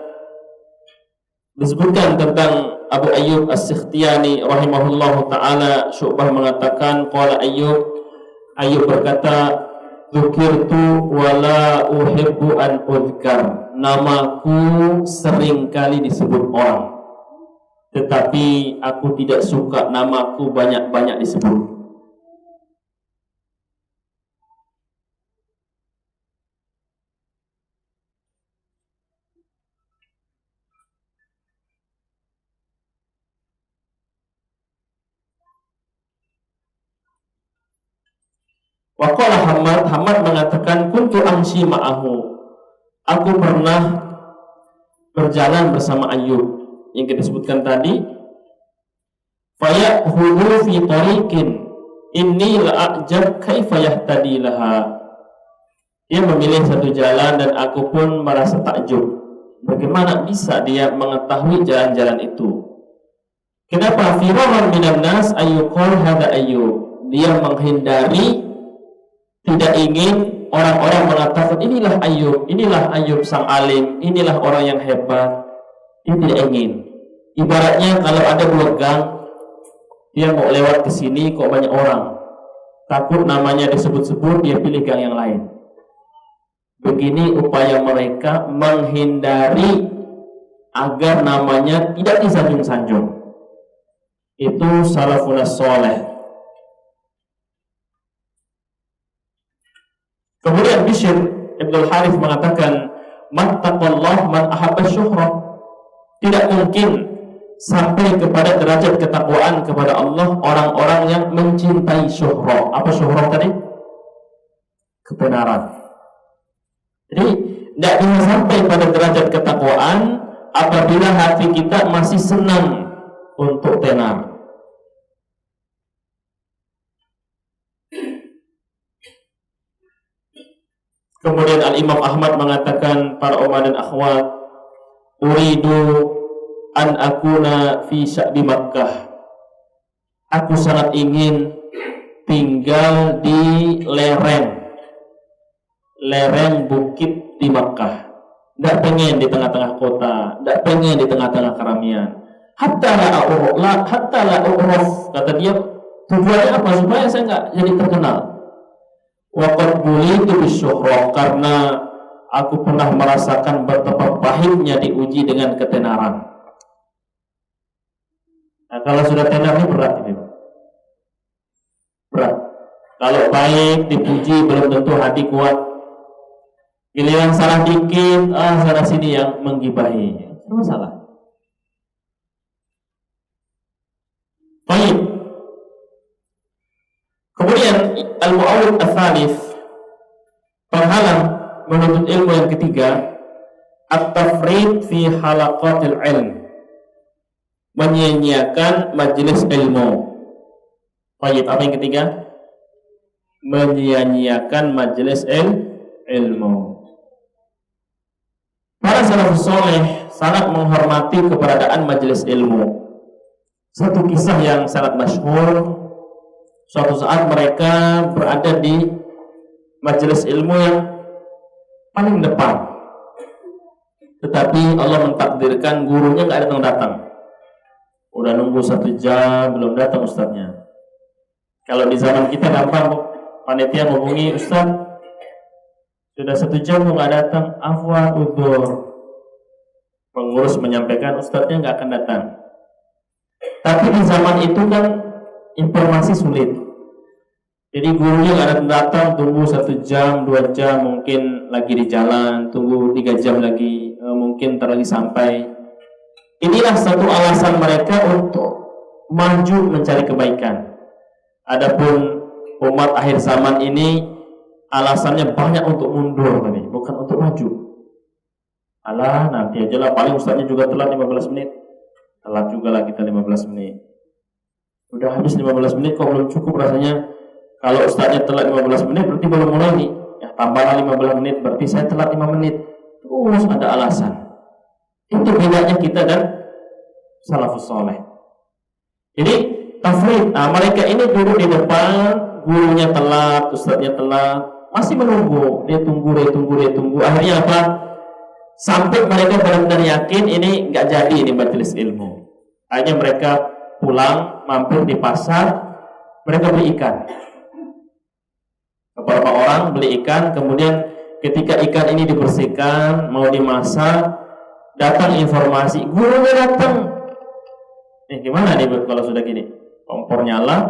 Speaker 1: disebutkan tentang Abu Ayyub As-Sikhtiyani rahimahullahu ta'ala, Syu'bah mengatakan, qala Ayyub berkata, dzukirtu wala uhibbu an udhkar, namaku sering kali disebut orang, tetapi aku tidak suka namaku banyak-banyak disebut. Waqala Hamad mengatakan, kuntu amshi ma'ahu, aku pernah berjalan bersama Ayyub yang kita sebutkan tadi. Fayakhudhu fi tariqin inni la'ajab kaifa yahtadi laha, dia memilih satu jalan dan aku pun merasa takjub bagaimana bisa dia mengetahui jalan-jalan itu. Kenapa? Firaran minan nas ayyuqal hada Ayyub, dia menghindari, tidak ingin orang-orang mengatakan inilah Ayyub sang alim, inilah orang yang hebat. Dia tidak ingin. Ibaratnya kalau ada dua gang, dia mau lewat ke sini kok banyak orang, takut namanya disebut-sebut, dia pilih gang yang lain. Begini upaya mereka menghindari agar namanya tidak disanjung-sanjung. Itu salafun saleh. Kemudian Bishr Ibnul Harith mengatakan, mattaqallah man ahabba syuhrah, tidak mungkin sampai kepada derajat ketakwaan kepada Allah orang-orang yang mencintai syuhrah. Apa syuhrah tadi? Kebenaran. Jadi tidak bisa sampai pada derajat ketakwaan apabila hati kita masih senang untuk tenar. Kemudian Al-Imam Ahmad mengatakan, para umat dan akhwat, uridu an akuna fi sya'bi Makkah, aku sangat ingin tinggal di lereng bukit di Makkah. Tidak pengen di tengah-tengah kota, tidak pengen di tengah-tengah keramaian. Hatta la u'raf, kata dia, tujuannya apa? Supaya saya nggak jadi terkenal. Waqad bulitu bisyuhrah, karena aku pernah merasakan betapa pahitnya diuji dengan ketenaran. Nah, kalau sudah tenar ini berat ini. Berat. Kalau baik dipuji belum tentu hati kuat. Giliran salah dikit, sana sini yang menggibahi. Itu salah. Baik. Kemudian al-mu'awwid ats-tsalits, penghalang menuntut ilmu yang ketiga, at-tafrid fi halaqatil ilm, menyia-nyiakan majelis ilmu. Baik, apa yang ketiga? Menyia-nyiakan majelis ilmu. Para salafus saleh sangat menghormati keberadaan majelis ilmu. Satu kisah yang sangat masyhur, suatu saat mereka berada di majelis ilmu yang paling depan, tetapi Allah mentakdirkan gurunya nggak datang. Udah nunggu 1 jam belum datang ustadznya. Kalau di zaman kita gampang, panitia menghubungi ustadz, sudah 1 jam nggak datang, afwan udzur. Pengurus menyampaikan ustadznya nggak akan datang. Tapi di zaman itu kan informasi sulit. Jadi gurunya nggak datang, tunggu 1 jam, 2 jam, mungkin lagi di jalan, tunggu 3 jam lagi, mungkin ntar lagi sampai. Inilah satu alasan mereka untuk maju mencari kebaikan. Adapun umat akhir zaman ini alasannya banyak untuk mundur, bukan untuk maju. Alah, nanti aja lah, paling ustaznya juga telat 15 menit. Telat juga lah kita 15 menit. Udah habis 15 menit kok belum cukup rasanya. Kalau ustaznya telat 15 menit berarti belum mulai nih. Ya tambahlah 15 menit berarti saya telat 5 menit. Terus ada alasan. Itu bedanya kita dan salafus soleh. Jadi tafrid, mereka ini duduk di depan, gurunya telat, ustaznya telat, masih menunggu, dia tunggu. Akhirnya apa? Sampai mereka benar-benar yakin ini nggak jadi ini majelis ilmu. Akhirnya mereka pulang, mampir di pasar, mereka beli ikan. Beberapa orang beli ikan, kemudian ketika ikan ini dibersihkan, mau dimasak, datang informasi, gurunya datang. Gimana nih kalau sudah gini? Kompor nyala,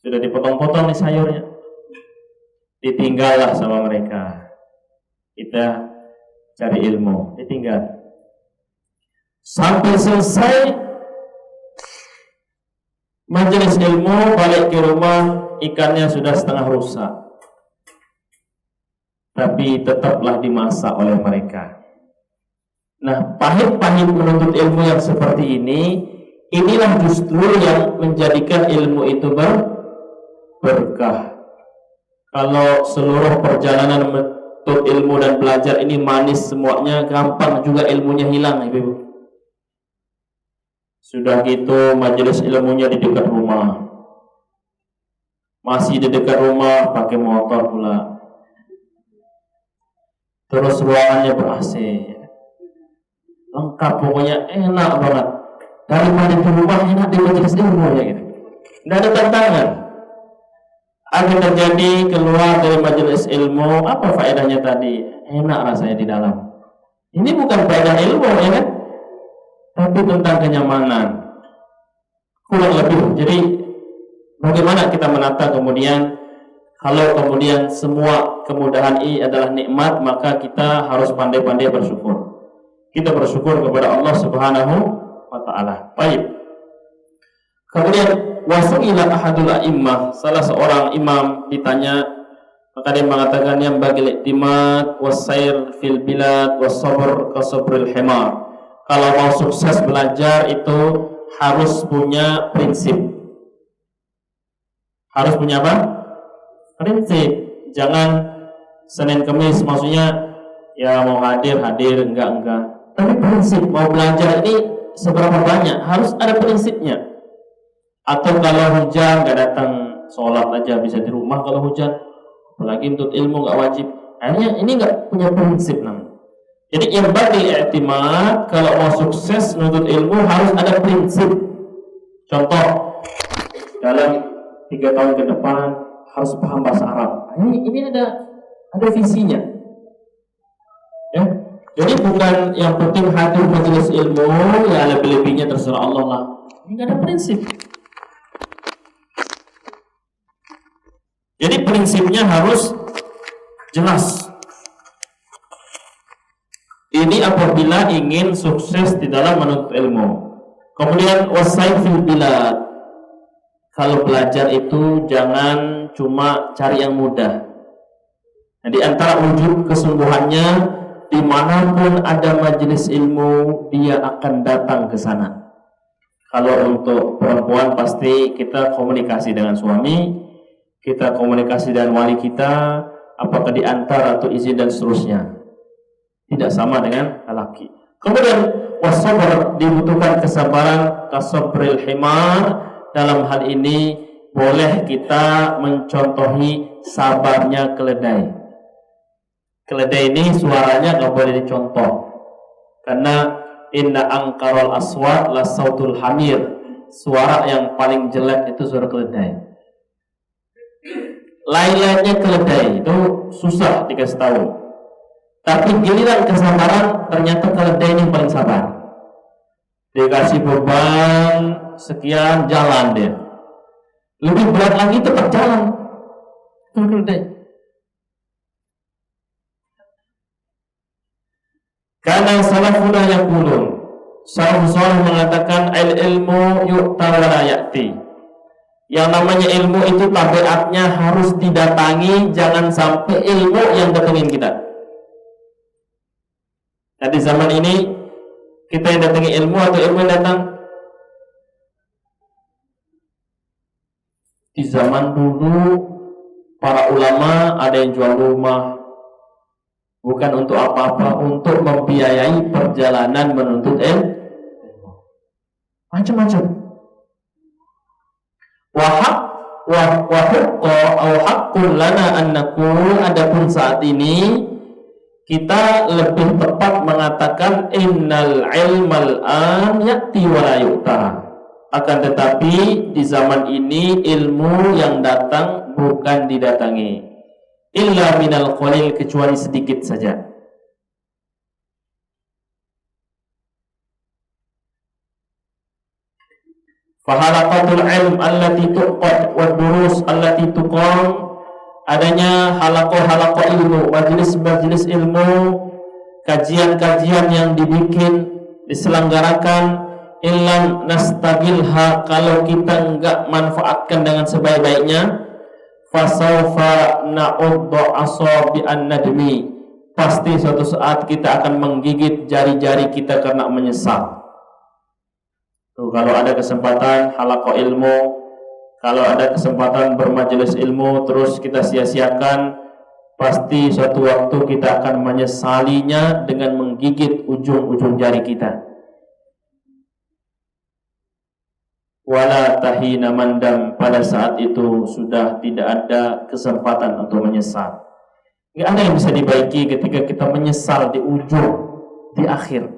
Speaker 1: sudah dipotong-potong nih sayurnya. Ditinggallah sama mereka. Kita cari ilmu, ditinggal. Sampai selesai majelis ilmu, balik ke rumah, ikannya sudah setengah rusak. Tapi tetaplah dimasak oleh mereka. Nah, pahit-pahit menuntut ilmu yang seperti ini, inilah justru yang menjadikan ilmu itu berkah. Kalau seluruh perjalanan menuntut ilmu dan belajar ini manis semuanya, gampang juga ilmunya hilang, Ibu. Sudah gitu majelis ilmunya di dekat rumah. Masih di dekat rumah pakai motor pula. Terus ruangannya ber-AC. Lengkap pokoknya, enak banget. Daripada di rumah enak di majelis ilmu ya gitu. Tidak ada tantangan. Apa terjadi keluar dari majelis ilmu, apa faedahnya tadi? Enak rasanya di dalam. Ini bukan faedah ilmu ya kan? Tapi tentang kenyamanan. Kurang lebih. Jadi bagaimana kita menata kemudian, kalau kemudian semua kemudahan ini adalah nikmat, maka kita harus pandai-pandai bersyukur. Kita bersyukur kepada Allah Subhanahu wa ta'ala. Baik. Kemudian wasu'ila ahadul a'immah, salah seorang imam ditanya, maka dia mengatakan yang bagi iktimad wasair fil bilad wasabr kasabril himar. Kalau mau sukses belajar itu harus punya prinsip. Harus punya apa? Prinsip. Jangan Senin Kemis, maksudnya ya mau hadir, enggak. Tapi prinsip, mau belajar ini seberapa banyak, harus ada prinsipnya. Atau kalau hujan, nggak datang sholat aja bisa di rumah kalau hujan. Apalagi untuk ilmu nggak wajib. Akhirnya ini nggak punya prinsip namanya. Jadi yang bagi i'timad, kalau mau sukses menuntut ilmu harus ada prinsip. Contoh, dalam 3 tahun ke depan harus paham bahasa Arab. Ini ada visinya. Ya. Jadi bukan yang penting hadir majelis ilmu, ya lebih-lebihnya terserah Allah lah. Ini nggak ada prinsip. Jadi prinsipnya harus jelas. Ini apabila ingin sukses di dalam menuntut ilmu. Kemudian wasail fil bilad. Kalau belajar itu jangan cuma cari yang mudah. Jadi antara wujud kesungguhannya, dimanapun ada majelis ilmu, dia akan datang ke sana. Kalau untuk perempuan pasti kita komunikasi dengan suami, kita komunikasi dengan wali kita, apakah diantar atau izin dan seterusnya. Tidak sama dengan lelaki. Kemudian wasabar, dibutuhkan kesabaran kasabril himar. Dalam hal ini boleh kita mencontohi sabarnya keledai. Keledai ini suaranya nggak boleh dicontoh, karena inna angkarul aswat la sautul hamir. Suara yang paling jelek itu suara keledai. Lain-lainnya keledai itu susah dikasih tahu. Tapi giliran kesabaran ternyata keledai ini yang paling sabar. Dikasih beban sekian, jalan dia. Lebih berat lagi tetap jalan. Itu keledai. Karena salafuna yaqulun, salaf salih mengatakan ilmu yu'ta wa la ya'ti. Yang namanya ilmu itu tabiatnya harus didatangi, jangan sampai ilmu yang datangin kita. Nah, di zaman ini kita yang datangi ilmu atau ilmu yang datang? Di zaman dulu para ulama ada yang jual rumah, bukan untuk apa-apa, untuk membiayai perjalanan menuntut ilmu. Macam-macam. Wa haqqun lana an naqul, adapun saat ini kita lebih tepat mengatakan innal ilmal an ya'ti wa la yu'ta. Akan tetapi di zaman ini ilmu yang datang bukan didatangi. Illa minal qalil, kecuali sedikit saja. Fahalaqatul ilm allati tuqad wa durus allati tuqam, adanya halaqah-halaqah ilmu, majelis-majelis ilmu, kajian-kajian yang dibikin, diselenggarakan, illam nastagilha, kalau kita enggak manfaatkan dengan sebaik-baiknya, fasawfa na'uddu asabi'an nadmi, pasti suatu saat kita akan menggigit jari-jari kita karena menyesal. Tuh, kalau ada kesempatan halaqah ilmu, kalau ada kesempatan bermajelis ilmu terus kita sia-siakan, pasti suatu waktu kita akan menyesalinya dengan menggigit ujung-ujung jari kita. Wala tahina mandam, pada saat itu sudah tidak ada kesempatan untuk menyesal. Tidak ada yang bisa dibaiki ketika kita menyesal di ujung, di akhir.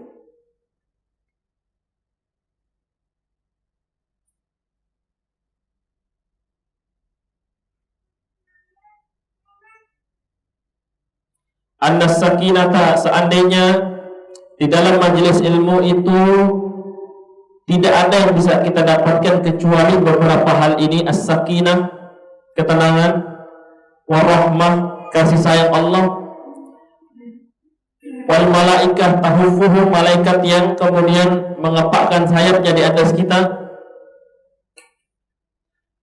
Speaker 1: Annas sakinata, seandainya di dalam majelis ilmu itu tidak ada yang bisa kita dapatkan kecuali beberapa hal ini: as-sakinah, ketenangan, warahmah, kasih sayang Allah, wal malaikah tahufuhu, malaikat yang kemudian mengepakkan sayapnya di atas kita.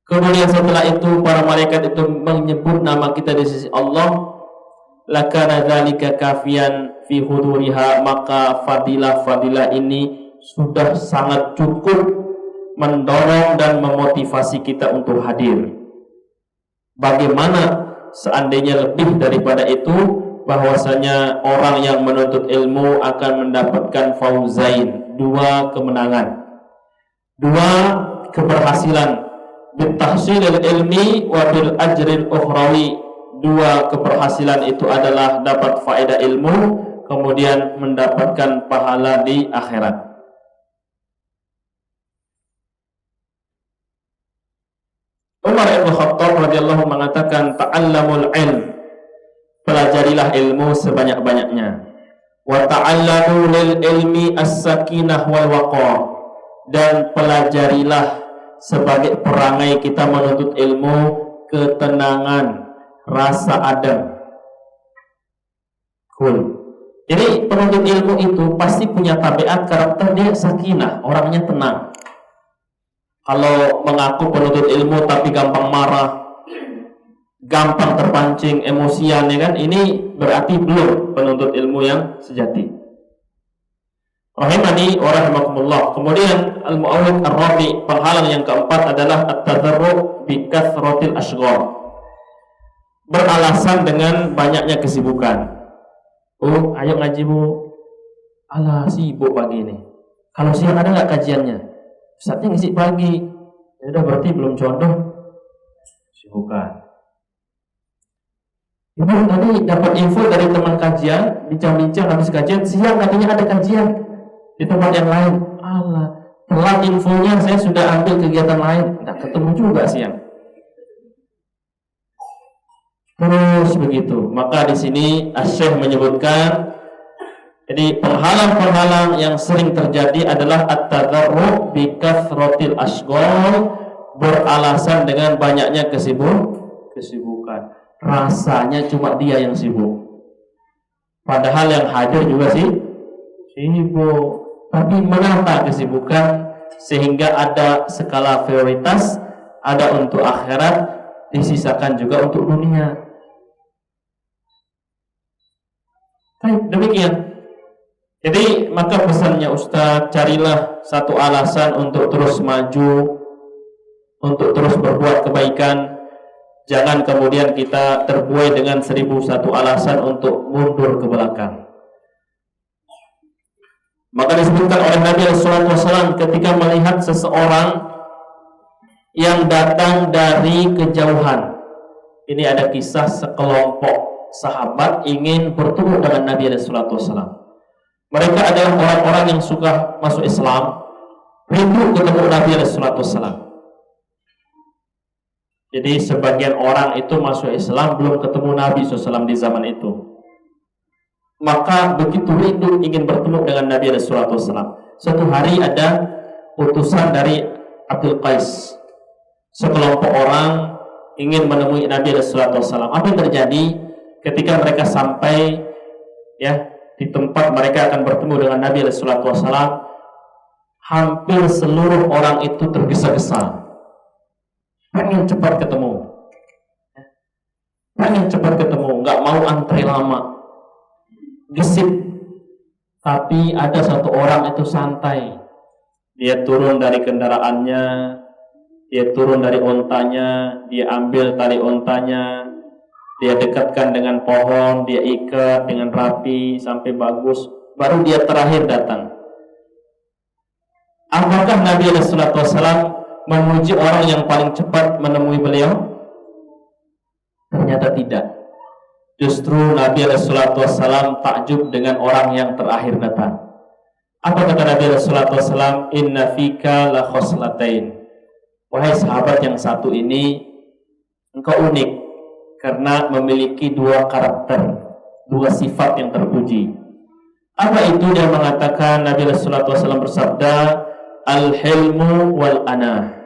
Speaker 1: Kemudian setelah itu para malaikat itu menyebut nama kita di sisi Allah. Lakana dzalika kafiyan fi huduriha, maka fadilah-fadilah ini sudah sangat cukup mendorong dan memotivasi kita untuk hadir. Bagaimana seandainya lebih daripada itu, bahwasanya orang yang menuntut ilmu akan mendapatkan fauzain, dua kemenangan, dua keberhasilan, bitahsilil ilmi wa bil ajril ukhrawi. Dua keberhasilan itu adalah dapat faedah ilmu, kemudian mendapatkan pahala di akhirat. Umar Ibn Khattab radhiyallahu mengatakan, ta'allamul ilm, pelajarilah ilmu sebanyak-banyaknya. Wa ta'allamu lil ilmi as-sakinah wal waqar, dan pelajarilah sebagai perangai kita menuntut ilmu ketenangan, rasa adem. Cool. Jadi penuntut ilmu itu pasti punya tabiat karakter dia sakinah, orangnya tenang. Kalau mengaku penuntut ilmu tapi gampang marah, gampang terpancing, emosian, ya kan, ini berarti belum penuntut ilmu yang sejati. Rahimani wa rahimakumullah. Kemudian al-mu'awwid ar-rabi, penghalang yang keempat adalah at-tadarru bi kathratil ashghal, beralasan dengan banyaknya kesibukan. Oh, ayo ngaji bu. Alah, sibuk pagi ini. Kalau siang ada nggak kajiannya? Ustadznya ngisi pagi. Ya udah, berarti belum jodoh. Sibukan. Ibu tadi dapat info dari teman kajian, bincang-bincang habis kajian, siang katanya ada kajian. di tempat yang lain. Allah, telat infonya, saya sudah ambil kegiatan lain, nggak ketemu juga siang. Terus begitu. Maka di sini Asy-Syaikh menyebutkan, jadi penghalang-penghalang yang sering terjadi adalah at-tadarru bi kathratil asghal, beralasan dengan banyaknya kesibukan. Rasanya cuma dia yang sibuk. Padahal yang hadir juga sibuk. Tapi menata kesibukan sehingga ada skala prioritas, ada untuk akhirat, disisakan juga untuk dunia. Baik, demikian. Jadi maka pesannya Ustadz, carilah satu alasan untuk terus maju, untuk terus berbuat kebaikan. Jangan kemudian kita terbuai dengan 1001 alasan untuk mundur ke belakang. Maka disebutkan oleh Nabi SAW ketika melihat seseorang yang datang dari kejauhan. Ini ada kisah sekelompok sahabat ingin bertemu dengan Nabi SAW. Mereka adalah orang-orang yang suka masuk Islam, rindu ketemu Nabi SAW. Jadi sebagian orang itu masuk Islam belum ketemu Nabi SAW di zaman itu. Maka begitu rindu ingin bertemu dengan Nabi SAW. Suatu hari ada utusan dari Abdul Qais. Sekelompok orang ingin menemui Nabi SAW. Apa yang terjadi ketika mereka sampai di tempat mereka akan bertemu dengan Nabi SAW? Hampir seluruh orang itu tergesa-gesa, pengen cepat ketemu, nggak mau antri lama, gesit. Tapi ada satu orang itu santai. Dia turun dari kendaraannya, dia turun dari ontanya, dia ambil tali ontanya, dia dekatkan dengan pohon, dia ikat dengan rapi sampai bagus, baru dia terakhir datang. Apakah Nabi SAW memuji orang yang paling cepat menemui beliau? Ternyata tidak. Justru Nabi SAW takjub dengan orang yang terakhir datang. Apa kata Nabi SAW? Inna fika la khoslatain. Wahai sahabat yang satu ini, engkau unik karena memiliki dua karakter, dua sifat yang terpuji. Apa itu? Dia mengatakan, Nabi SAW bersabda, al-hilmu wal anah.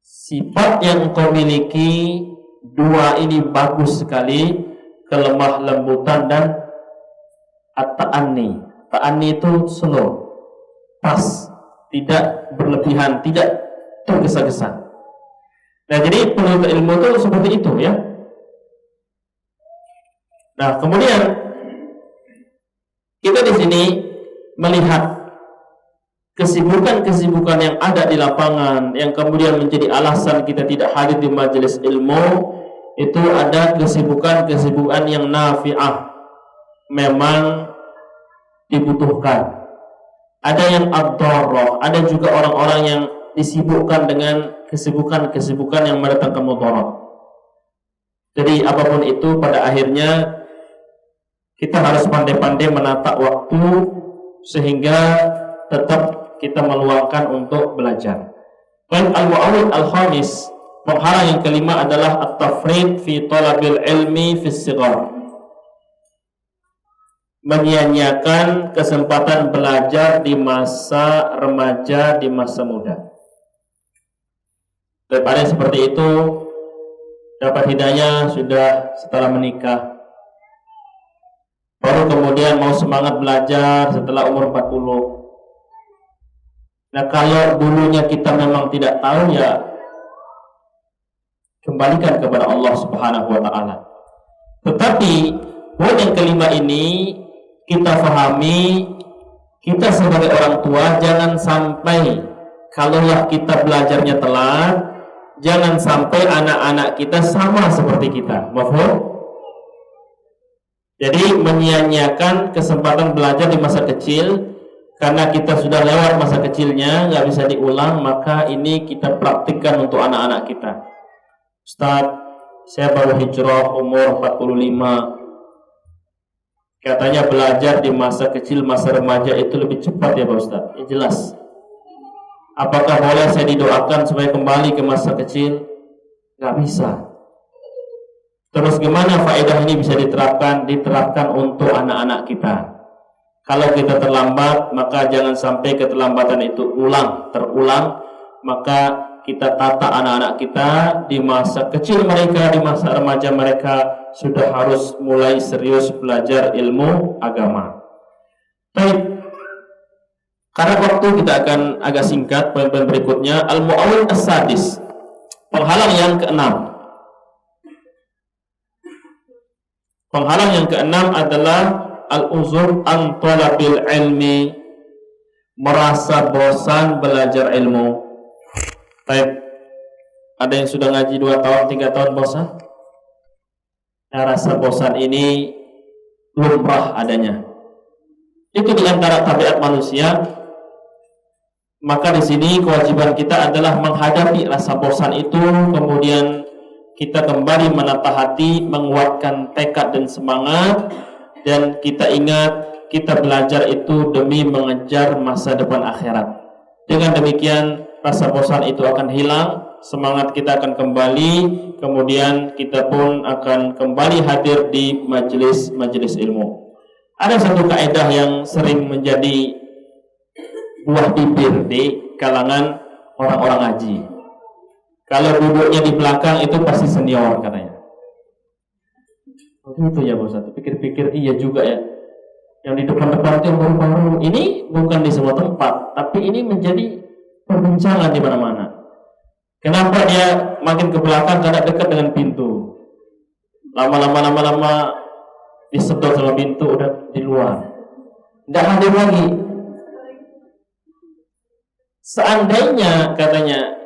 Speaker 1: Sifat yang engkau miliki dua ini bagus sekali, kelemah lembutan dan at-ta'anni. Ta'anni itu slow, pas, tidak berlebihan, tidak tergesa-gesa. Nah, jadi penuntut ilmu itu seperti itu ya. Nah, kemudian kita di sini melihat kesibukan-kesibukan yang ada di lapangan yang kemudian menjadi alasan kita tidak hadir di majelis ilmu. Itu ada kesibukan-kesibukan yang nafi'ah, memang dibutuhkan. Ada yang ad-dharrah, ada juga orang-orang yang disibukkan dengan kesibukan-kesibukan yang mendatangkan mudarat. Jadi apapun itu, pada akhirnya kita harus pandai-pandai menata waktu sehingga tetap kita meluangkan untuk belajar. Baik, al-mu'awwid al-khamis, penghalang yang kelima adalah at-tafrid fi talabil ilmi fi sighar. Menyia-nyiakan kesempatan belajar di masa remaja, di masa muda. Daripada seperti itu, dapat hidayah sudah setelah menikah, baru kemudian mau semangat belajar setelah umur 40. Nah, kalau dulunya kita memang tidak tahu, ya kembalikan kepada Allah Subhanahu wa Ta'ala. Tetapi poin yang kelima ini kita pahami, kita sebagai orang tua jangan sampai, kalaulah kita belajarnya telat, jangan sampai anak-anak kita sama seperti kita. Mafhum? Jadi menyia-nyiakan kesempatan belajar di masa kecil karena kita sudah lewat masa kecilnya, nggak bisa diulang, maka ini kita praktikkan untuk anak-anak kita. Ustaz, saya baru hijrah umur 45. Katanya belajar di masa kecil, masa remaja itu lebih cepat ya Pak Ustaz. Ya jelas. Apakah boleh saya didoakan supaya kembali ke masa kecil? Gak bisa. Terus gimana faedah ini bisa diterapkan? Diterapkan untuk anak-anak kita. Kalau kita terlambat, maka jangan sampai keterlambatan itu terulang. Maka kita tata anak-anak kita di masa kecil mereka, di masa remaja mereka sudah harus mulai serius belajar ilmu agama. Baik. Karena waktu kita akan agak singkat, poin-poin berikutnya al-mu'awwin as-sadis. Penghalang yang keenam. Penghalang yang keenam adalah al-uzur an talabil ilmi, merasa bosan belajar ilmu. Baik, ada yang sudah ngaji 2 tahun, 3 tahun bosan? Nah, rasa bosan ini lumrah adanya. Itu di antara tabiat manusia. Maka di sini kewajiban kita adalah menghadapi rasa bosan itu, kemudian kita kembali menata hati, menguatkan tekad dan semangat, dan kita ingat kita belajar itu demi mengejar masa depan akhirat. Dengan demikian rasa bosan itu akan hilang, semangat kita akan kembali, kemudian kita pun akan kembali hadir di majelis ilmu. Ada satu kaidah yang sering menjadi buah bibir di kalangan orang-orang ngaji. Kalau duduknya di belakang itu pasti senior katanya. Oh gitu ya Pak Ustaz. Pikir-pikir iya juga ya. Yang di depan-depan itu yang baru-baru. Ini bukan di semua tempat, tapi ini menjadi perbincangan di mana-mana. Kenapa dia makin ke belakang? Karena dekat dengan pintu. Lama-lama disedot sama pintu, udah di luar. Tidak hadir lagi. Seandainya katanya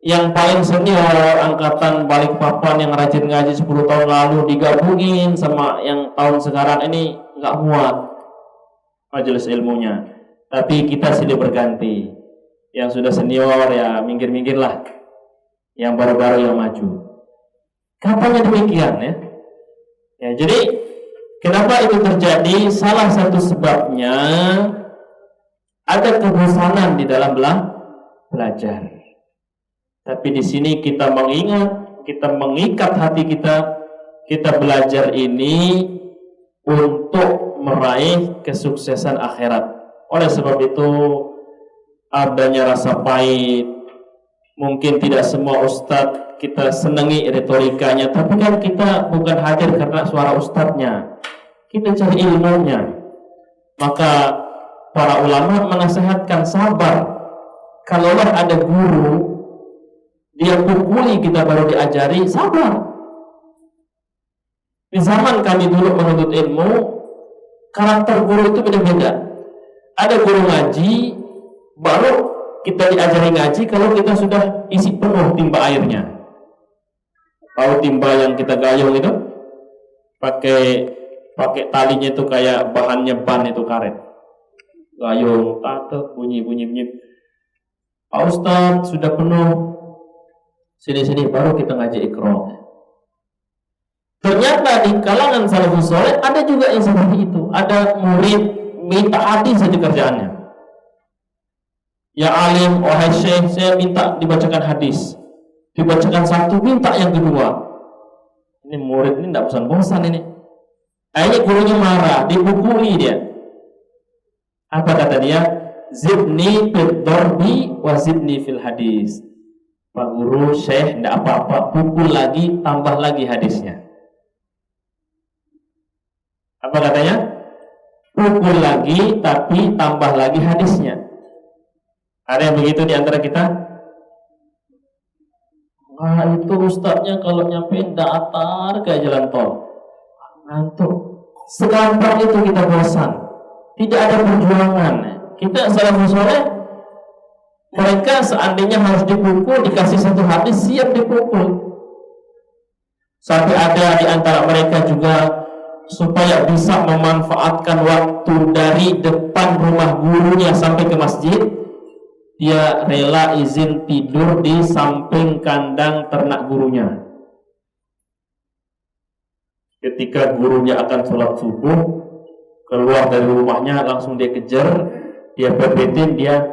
Speaker 1: yang paling senior angkatan Balikpapan yang rajin ngaji 10 tahun lalu digabungin sama yang tahun sekarang ini, nggak muat majelis ilmunya. Tapi kita silih berganti. Yang sudah senior ya minggir-minggir lah, yang baru-baru yang maju. Katanya demikian ya. Ya, jadi kenapa itu terjadi? Salah satu sebabnya ada kebosanan di dalam belajar. Tapi di sini kita mengikat hati kita belajar ini untuk meraih kesuksesan akhirat. Oleh sebab itu adanya rasa pahit. Mungkin tidak semua ustadz kita senangi retorikanya, tapi kan kita bukan hadir karena suara ustadznya. Kita cari ilmunya. Maka para ulama menasihatkan sabar. Kalaulah ada guru dia pukuli kita baru diajari, sabar. Di zaman kami dulu menuntut ilmu, karakter guru itu beda-beda. Ada guru ngaji, baru kita diajari ngaji kalau kita sudah isi penuh timba airnya. Tahu timba yang kita gayung itu? Pakai talinya itu kayak bahannya ban itu karet. Gayung, tatek, bunyi. Pak Ustadz sudah penuh. Sini baru kita ngaji Iqra. Ternyata di kalangan salafus saleh ada juga yang seperti itu. Ada murid minta hadis saja kerjaannya. Ya alim, wahai syekh, saya minta dibacakan hadis. Dibacakan satu, minta yang kedua. Ini murid ini tidak bosan-bosan ini. Akhirnya gurunya marah, dipukuli dia. Apa kata dia? Zidni fil darbi wa zidni fil hadis. Pak guru, syekh, tidak apa-apa, pukul lagi, tambah lagi hadisnya. Apa katanya? Pukul lagi, tapi tambah lagi hadisnya. Ada yang begitu di antara kita? Wah, itu ustadznya kalau nyampein datar kayak jalan tol. Ngantuk. Segampang itu kita bosan. Tidak ada perjuangan. Kita salafus saleh, mereka seandainya harus dipukul, dikasih satu hadis, siap dipukul. Sampai ada di antara mereka juga supaya bisa memanfaatkan waktu dari depan rumah gurunya sampai ke masjid, dia rela izin tidur di samping kandang ternak gurunya. ketika gurunya akan sholat subuh, keluar dari rumahnya langsung dia kejar, dia berbetin, dia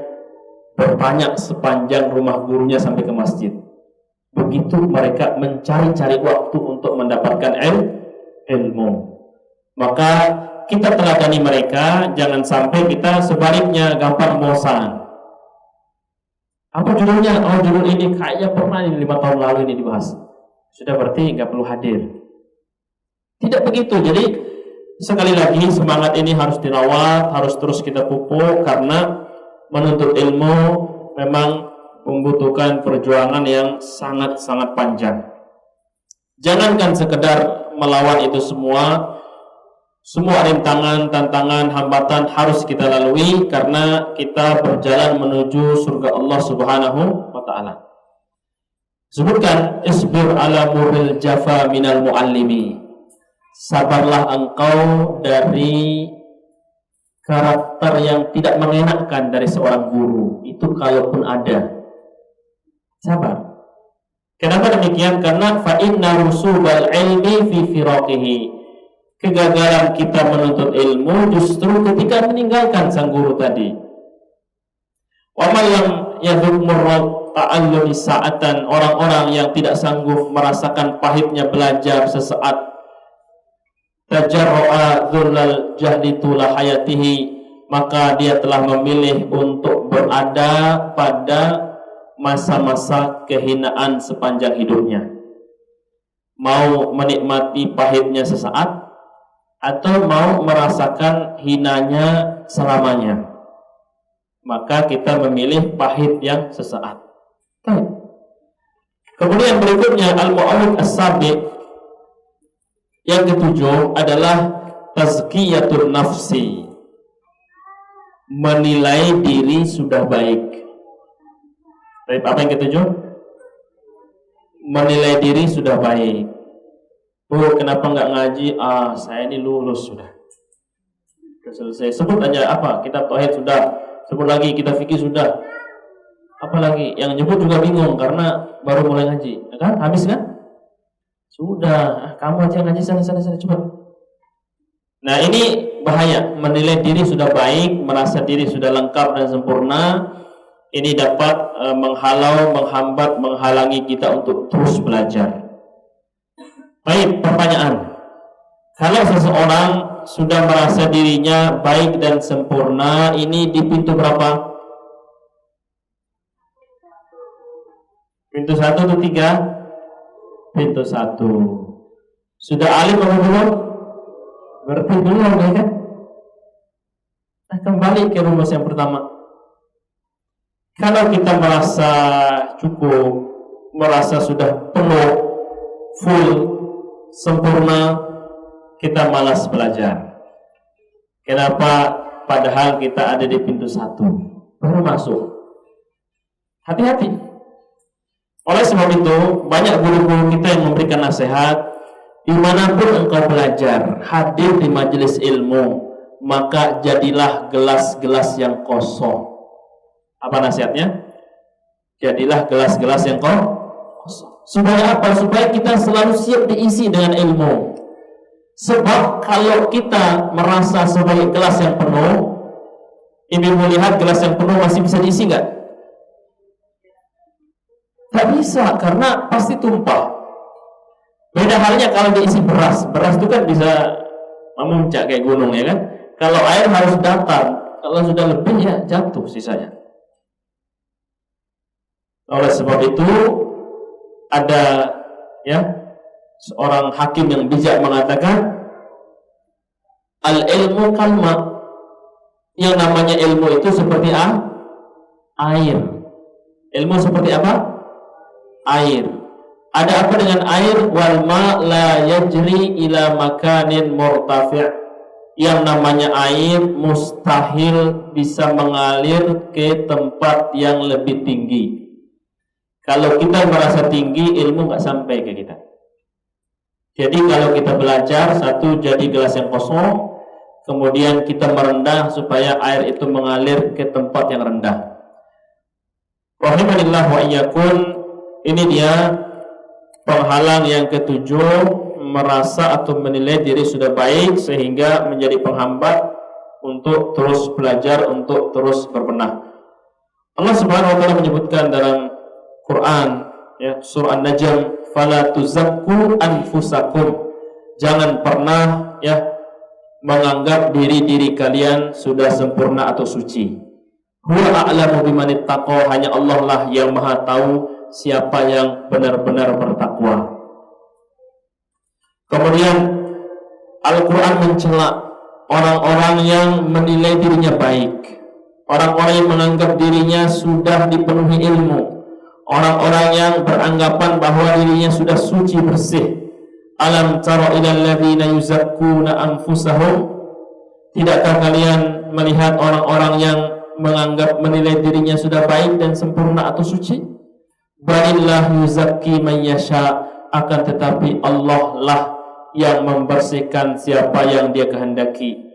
Speaker 1: bertanya sepanjang rumah gurunya sampai ke masjid. Begitu mereka mencari-cari waktu untuk mendapatkan ilmu. Maka kita teladani mereka, jangan sampai kita sebaliknya gampang bosan. Apa judulnya? Oh, judul ini kayaknya pernah 5 tahun lalu ini dibahas. Sudah berarti nggak perlu hadir. Tidak begitu. Jadi sekali lagi semangat ini harus dirawat, harus terus kita pupuk, karena menuntut ilmu memang membutuhkan perjuangan yang sangat-sangat panjang. Jangankan sekedar melawan itu semua rintangan, tantangan, hambatan harus kita lalui karena kita berjalan menuju surga Allah Subhanahu wa taala. Sebutkan isbir ala muril jafa minal muallimi. Sabarlah engkau dari karakter yang tidak mengenakkan dari seorang guru. Itu kalaupun ada. Sabar. Kenapa demikian? Karena fa inna rusubal ilmi fi firaqihi. Kegagalan kita menuntut ilmu justru ketika meninggalkan sang guru tadi. Wa man lam yadhuk murrat ta'allumi sa'atan, orang-orang yang tidak sanggup merasakan pahitnya belajar sesaat, tajarra'a dhullal jahli tula hayatihi, maka dia telah memilih untuk berada pada masa-masa kehinaan sepanjang hidupnya. Mau menikmati pahitnya sesaat atau mau merasakan hinanya selamanya, maka kita memilih pahit yang sesaat. Kemudian berikutnya al-mu'awwid as-sabiq, yang ketujuh adalah tazkiyatun nafsi, menilai diri sudah baik. Apa yang ketujuh? Menilai diri sudah baik. Oh, kenapa nggak ngaji? Saya ini lulus sudah. Selesai. Sebut aja apa? Kitab tauhid sudah. Sebut lagi kitab fikih sudah. Apa lagi? Yang nyebut juga bingung karena baru mulai ngaji. Kan? Habis kan? Sudah, kamu aja ngaji sana coba. Nah, ini bahaya. Menilai diri sudah baik, merasa diri sudah lengkap dan sempurna, ini dapat menghalau, menghambat, menghalangi kita untuk terus belajar. Baik, pertanyaan. Kalau seseorang sudah merasa dirinya baik dan sempurna, ini di pintu berapa? Pintu 1 atau 3? Pintu 1. Sudah alim atau belum? Berarti belum, ya kan? Nah, kembali ke rumus yang pertama. Kalau kita merasa cukup, merasa sudah penuh, full, sempurna, kita malas belajar. Kenapa? Padahal kita ada di pintu 1, baru masuk. Hati-hati. Oleh sebab itu, banyak guru-guru kita yang memberikan nasihat, dimanapun engkau belajar, hadir di majelis ilmu, maka jadilah gelas-gelas yang kosong. Apa nasihatnya? Jadilah gelas-gelas yang kosong. Supaya apa? Supaya kita selalu siap diisi dengan ilmu. Sebab kalau kita merasa sebagai gelas yang penuh, ibu melihat gelas yang penuh masih bisa diisi nggak? Tak bisa, karena pasti tumpah. Beda halnya kalau diisi beras. Beras itu kan bisa memuncak kayak gunung, ya kan? Kalau air harus datar. Kalau sudah lebih, ya jatuh sisanya. Oleh sebab itu ada seorang hakim yang bijak mengatakan, al-ilmu kalma, yang namanya ilmu itu seperti air. Ilmu seperti apa? Air. Ada apa dengan air? Wal ma la yajri ila makanin murtafi'. Yang namanya air mustahil bisa mengalir ke tempat yang lebih tinggi. Kalau kita merasa tinggi, ilmu nggak sampai ke kita. Jadi kalau kita belajar, satu, jadi gelas yang kosong, kemudian kita merendah supaya air itu mengalir ke tempat yang rendah. Rahimanillah wa iyyakum. Ini dia penghalang yang ketujuh, merasa atau menilai diri sudah baik sehingga menjadi penghambat untuk terus belajar, untuk terus berbenah. Allah Subhanahu wa taala menyebutkan dalam Quran, ya, surah An-Najm, fala tuzakku anfusakum. Jangan pernah, ya, menganggap diri kalian sudah sempurna atau suci. Huwa a'lamu bimanittaqo, hanya Allah lah yang Maha tahu siapa yang benar-benar bertakwa. Kemudian Al-Quran mencela orang-orang yang menilai dirinya baik, orang-orang yang menganggap dirinya sudah dipenuhi ilmu, orang-orang yang beranggapan bahwa dirinya sudah suci bersih. Alam tara ilal ladzina yuzakkuna anfusahum, tidakkah kalian melihat orang-orang yang menganggap menilai dirinya sudah baik dan sempurna atau suci? Balillah yuzakki man yasha, akan tetapi Allah lah yang membersihkan siapa yang Dia kehendaki.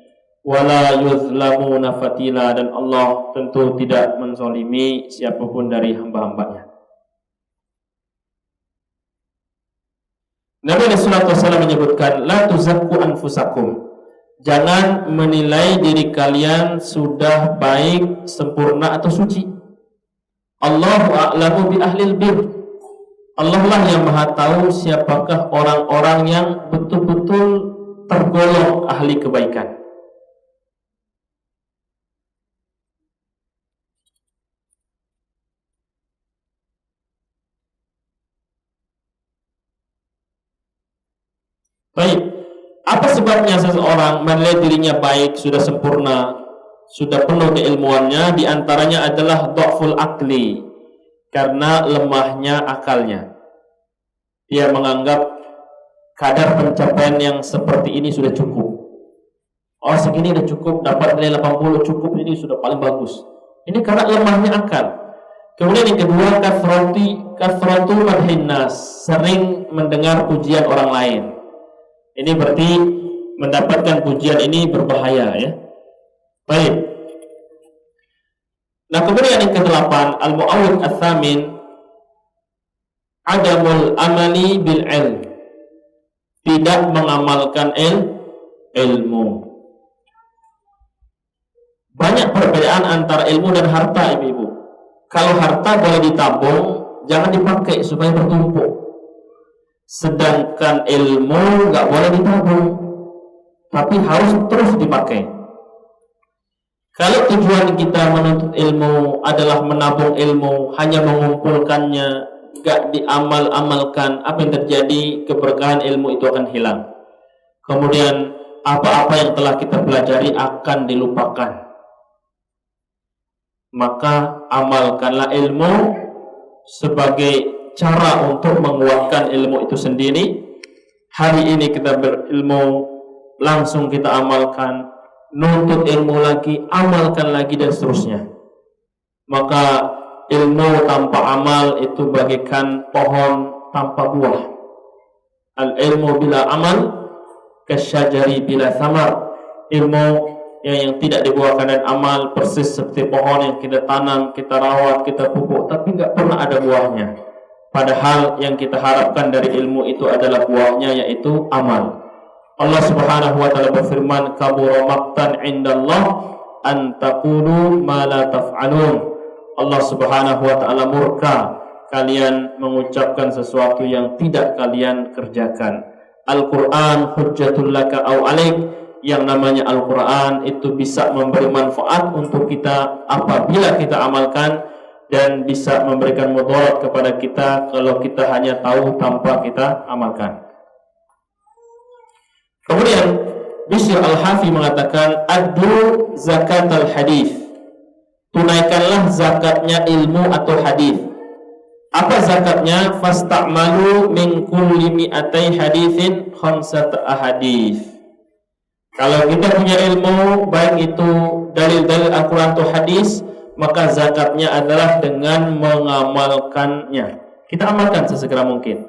Speaker 1: Wala yuzlamuna fatila, dan Allah tentu tidak menzalimi siapapun dari hamba-hambanya. Nabi sallallahu alaihi wasallam menyebutkan, la tuzakku anfusakum, jangan menilai diri kalian sudah baik, sempurna atau suci. Allahu a'lamu bi ahlil bir, Allah lah yang Maha tahu siapakah orang-orang yang betul-betul tergolong ahli kebaikan. Baik, apa sebabnya seseorang menilai dirinya baik, sudah sempurna, sudah penuh keilmuannya? Di antaranya adalah dha'ful akli, karena lemahnya akalnya. Dia menganggap kadar pencapaian yang seperti ini sudah cukup. Oh, segini sudah cukup, dapat nilai 80 cukup, ini sudah paling bagus. Ini karena lemahnya akal. Kemudian yang kedua, kathratu madhin nas, sering mendengar pujian orang lain. Ini berarti mendapatkan pujian ini berbahaya, ya. Baik. Nah, kemudian yang ke-8, al-mu'awwid ats-tsamin, adamul amali bil ilm, tidak mengamalkan ilmu. Banyak perbedaan antara ilmu dan harta, ibu-ibu. Kalau harta boleh ditabung, jangan dipakai supaya bertumpuk. Sedangkan ilmu nggak boleh ditabung, tapi harus terus dipakai. Kalau tujuan kita menuntut ilmu adalah menabung ilmu, hanya mengumpulkannya, nggak diamal-amalkan, apa yang terjadi? Keberkahan ilmu itu akan hilang. Kemudian apa-apa yang telah kita pelajari akan dilupakan. Maka amalkanlah ilmu sebagai cara untuk menguatkan ilmu itu sendiri. Hari ini kita berilmu, langsung kita amalkan. Nuntut ilmu lagi, amalkan lagi, dan seterusnya. Maka ilmu tanpa amal itu bagaikan pohon tanpa buah. Al-ilmu bila amal kasyajari bila thamar. Ilmu yang tidak dibuahkan dan amal persis seperti pohon yang kita tanam, kita rawat, kita pupuk, tapi nggak pernah ada buahnya. Padahal yang kita harapkan dari ilmu itu adalah buahnya, yaitu amal. Allah Subhanahu wa taala berfirman, kabura maqtan 'indallah an taqulu ma la taf'alun. Allah Subhanahu wa taala murka kalian mengucapkan sesuatu yang tidak kalian kerjakan. Al-Qur'an hujjatul laka aw 'alaik. Yang namanya Al-Qur'an itu bisa memberi manfaat untuk kita apabila kita amalkan, dan bisa memberikan mudarat kepada kita kalau kita hanya tahu tanpa kita amalkan. Kemudian Bishr al-Hafi mengatakan, addu zakat al-hadith, tunaikanlah zakatnya ilmu atau hadith. Apa zakatnya? Fasta'malu min kulli mi'atai hadithin khamsata ahadith. Kalau kita punya ilmu, baik itu dalil-dalil Al-Quran atau hadis, maka zakatnya adalah dengan mengamalkannya. Kita amalkan sesegera mungkin.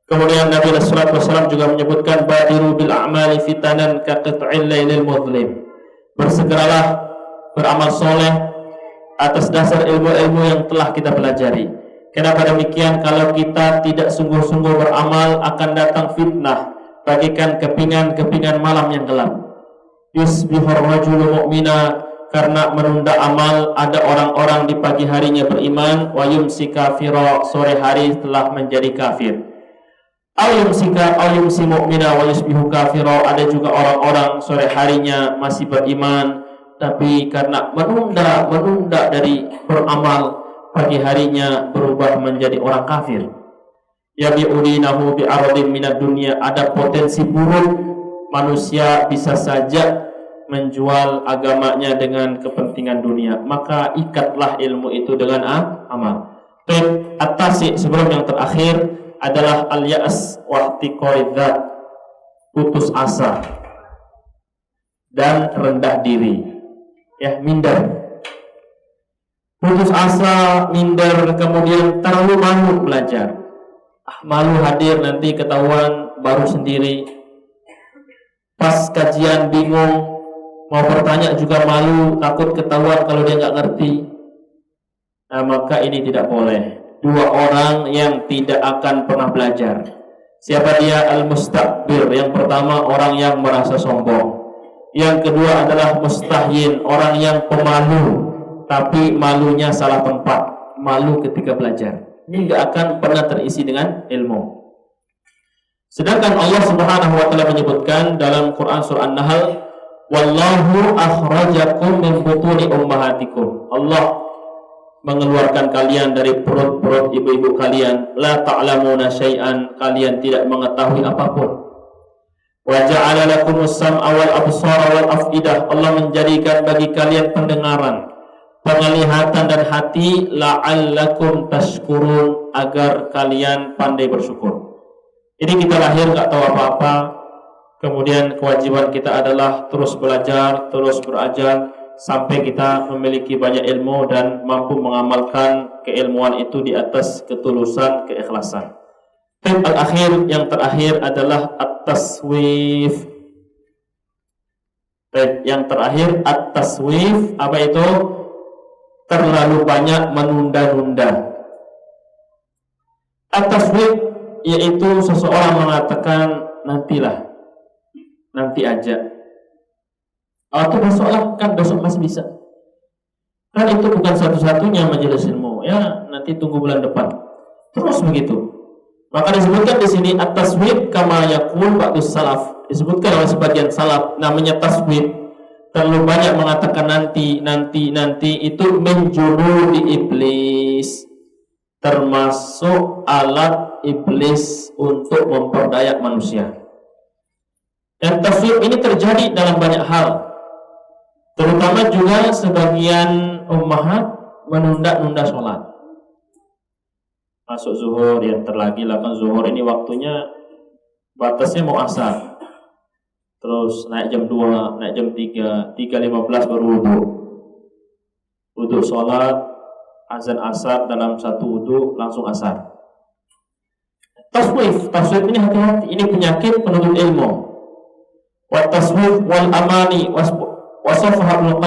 Speaker 1: Kemudian Nabi sallallahu alaihi wasallam juga menyebutkan, badiru bil a'mali fitanan ka qit'il lailil mudlim. Bersegeralah beramal soleh atas dasar ilmu-ilmu yang telah kita pelajari. Kenapa demikian? Kalau kita tidak sungguh-sungguh beramal, akan datang fitnah bagikan kepingan-kepingan malam yang gelap. Yusbihur rajulu mu'mina, karena menunda amal ada orang-orang di pagi harinya beriman, wa yumsi kafira, sore hari telah menjadi kafir. Ayumsi mu'mina wa yusbihu kafira, ada juga orang-orang sore harinya masih beriman, tapi karena menunda dari beramal, pagi harinya berubah menjadi orang kafir. Yabi'udinahu bi'aradin minad dunya, ada potensi buruk, manusia bisa saja menjual agamanya dengan kepentingan dunia, maka ikatlah ilmu itu dengan amal. Baik, at-tasi, sebelum yang terakhir adalah al-ya'as wa ihtiqaridzat, putus asa dan rendah diri. Ya, minder. Putus asa, minder, kemudian terlalu malu belajar. Malu hadir nanti ketahuan baru sendiri. Pas kajian bingung, mau bertanya juga malu, takut ketahuan kalau dia nggak ngerti. Nah, maka ini tidak boleh. Dua orang yang tidak akan pernah belajar. Siapa dia? Al-mustakbir. Yang pertama, orang yang merasa sombong. Yang kedua adalah mustahyin, orang yang pemalu, tapi malunya salah tempat, malu ketika belajar. Ini nggak akan pernah terisi dengan ilmu. Sedangkan Allah Subhanahu wa taala menyebutkan dalam Quran surah An-Nahl, wallahu akhrajakum min butuni ummahatikum. Allah mengeluarkan kalian dari perut-perut ibu-ibu kalian, la ta'lamuna syai'an, kalian tidak mengetahui apapun. Wa ja'ala lakumus sam'a wal absara wal af'idah, Allah menjadikan bagi kalian pendengaran, penglihatan dan hati, la'allakum tashkurun, agar kalian pandai bersyukur. Jadi kita lahir enggak tahu apa-apa, kemudian kewajiban kita adalah terus belajar, terus berajar sampai kita memiliki banyak ilmu dan mampu mengamalkan keilmuan itu di atas ketulusan, keikhlasan. Dan al-akhir, yang terakhir adalah at-taswif. Yang terakhir at-taswif, apa itu? Terlalu banyak menunda-nunda. At-taswif yaitu seseorang mengatakan nantilah, nanti aja. Atau besok kan besok masih bisa. Kan itu bukan satu-satunya majelis ilmu. Ya, nanti tunggu bulan depan. Terus begitu. Maka disebutkan di sini at-taswif kama yaqul ba'dus salaf. Disebutkan oleh sebagian salaf, namanya taswif. Terlalu banyak mengatakan nanti itu menjuru di iblis. Termasuk alat iblis untuk memperdaya manusia. Dan taswif ini terjadi dalam banyak hal. Terutama juga sebagian ummahat menunda-nunda sholat. Masuk zuhur, yang terlagi lakukan zuhur ini waktunya batasnya mau asar. Terus naik jam 2, naik jam 3, 3.15 baru wudu. Wudu sholat, azan asar, dalam satu wudu langsung asar. Taswif ini hati-hati, ini penyakit penuntut ilmu. Wa taswif wal amani wasafaha Ibnu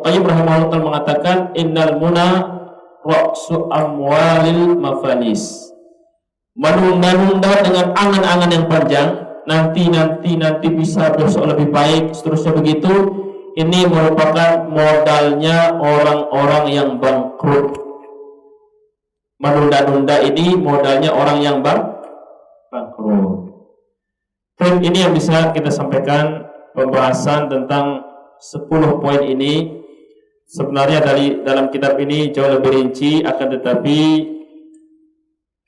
Speaker 1: Qayyim rahimahullah mengatakan innal muna ra'su amwalil mafalis. Menunda-nunda dengan angan-angan yang panjang, nanti bisa besok lebih baik, seterusnya begitu. Ini merupakan modalnya orang-orang yang bangkrut. Menunda-nunda ini modalnya orang yang bangkrut. Ini yang bisa kita sampaikan, pembahasan tentang 10 poin ini. Sebenarnya dalam kitab ini jauh lebih rinci, akan tetapi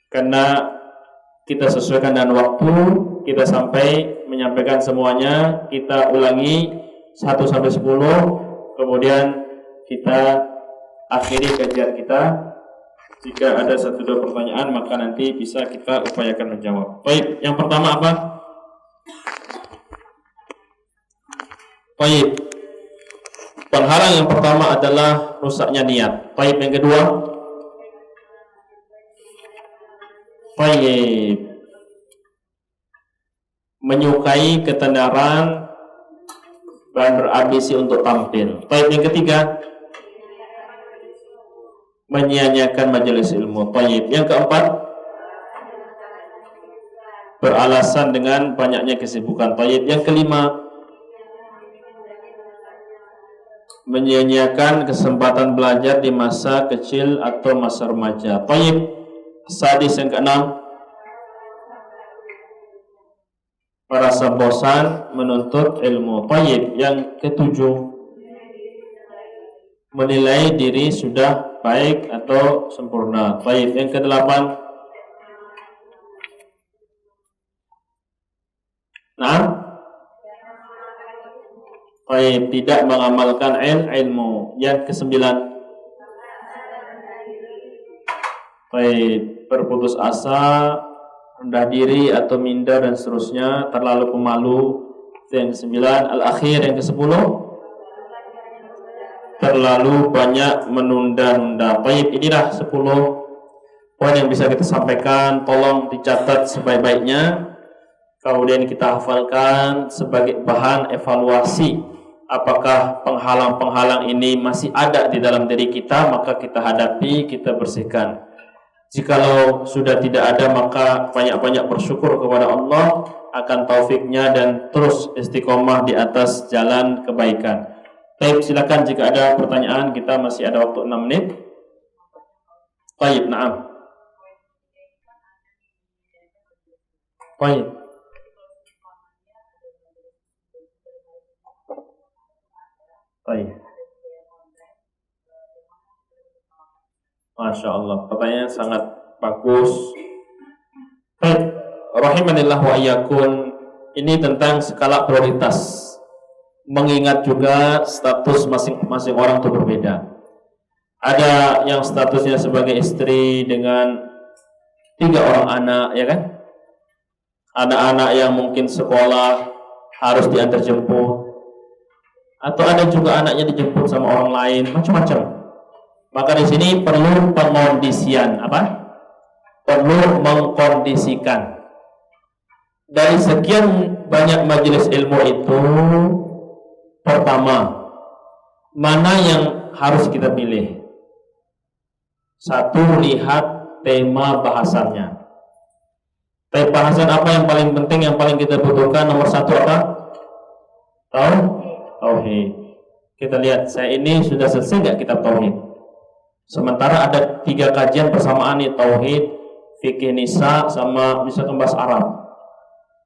Speaker 1: karena kita sesuaikan dengan waktu, kita sampai menyampaikan semuanya. Kita ulangi 1 sampai 10, kemudian kita akhiri kajian kita. Jika ada 1-2 pertanyaan, maka nanti bisa kita upayakan menjawab. Baik, yang pertama apa? Baik, penghalang yang pertama adalah rusaknya niat. Baik, yang kedua? Baik, menyukai ketenaran dan berambisi untuk tampil. Baik, yang ketiga? Menyia-nyiakan majelis ilmu. Baik, yang keempat? beralasan dengan banyaknya kesibukan. Tayyib. Yang kelima, menyia-nyiakan kesempatan belajar di masa kecil atau masa remaja. Tayyib. Sadis yang keenam, merasa bosan menuntut ilmu. Tayyib. Yang ketujuh, menilai diri sudah baik atau sempurna. Tayyib. Yang kedelapan, baik, tidak mengamalkan ilmu. Yang kesembilan, baik, berputus asa, rendah diri atau minder dan seterusnya, terlalu pemalu. Yang kesembilan. Al-akhir, yang kesepuluh, terlalu banyak menunda-nunda. Baik, inilah 10 poin yang bisa kita sampaikan. Tolong dicatat sebaik-baiknya, kemudian kita hafalkan sebagai bahan evaluasi. Apakah penghalang-penghalang ini masih ada di dalam diri kita, maka kita hadapi, kita bersihkan. Jikalau sudah tidak ada, maka banyak-banyak bersyukur kepada Allah akan taufiknya dan terus istiqomah di atas jalan kebaikan. Baik, silakan jika ada pertanyaan, kita masih ada waktu 6 menit. Baik, na'am. Baik. Baik. Masya Allah, pertanyaan sangat bagus. Baik, rahimanillah wa iyyakum. Ini tentang skala prioritas. Mengingat juga status masing-masing orang itu berbeda. Ada yang statusnya sebagai istri dengan 3 orang anak, ya kan? Ada anak yang mungkin sekolah harus diantar jemput, atau ada juga anaknya dijemput sama orang lain, macam-macam. Maka di sini perlu pengondisian, apa? Perlu mengkondisikan. Dari sekian banyak majelis ilmu itu, pertama, mana yang harus kita pilih? Satu, lihat tema bahasannya. Tema bahasan apa yang paling penting, yang paling kita butuhkan? Nomor satu apa? Tauhid. Kita lihat, saya ini sudah selesai nggak kitab Tauhid? Sementara ada 3 kajian bersamaan nih, Tauhid, Fikih Nisa, sama misalkan bahasa Arab.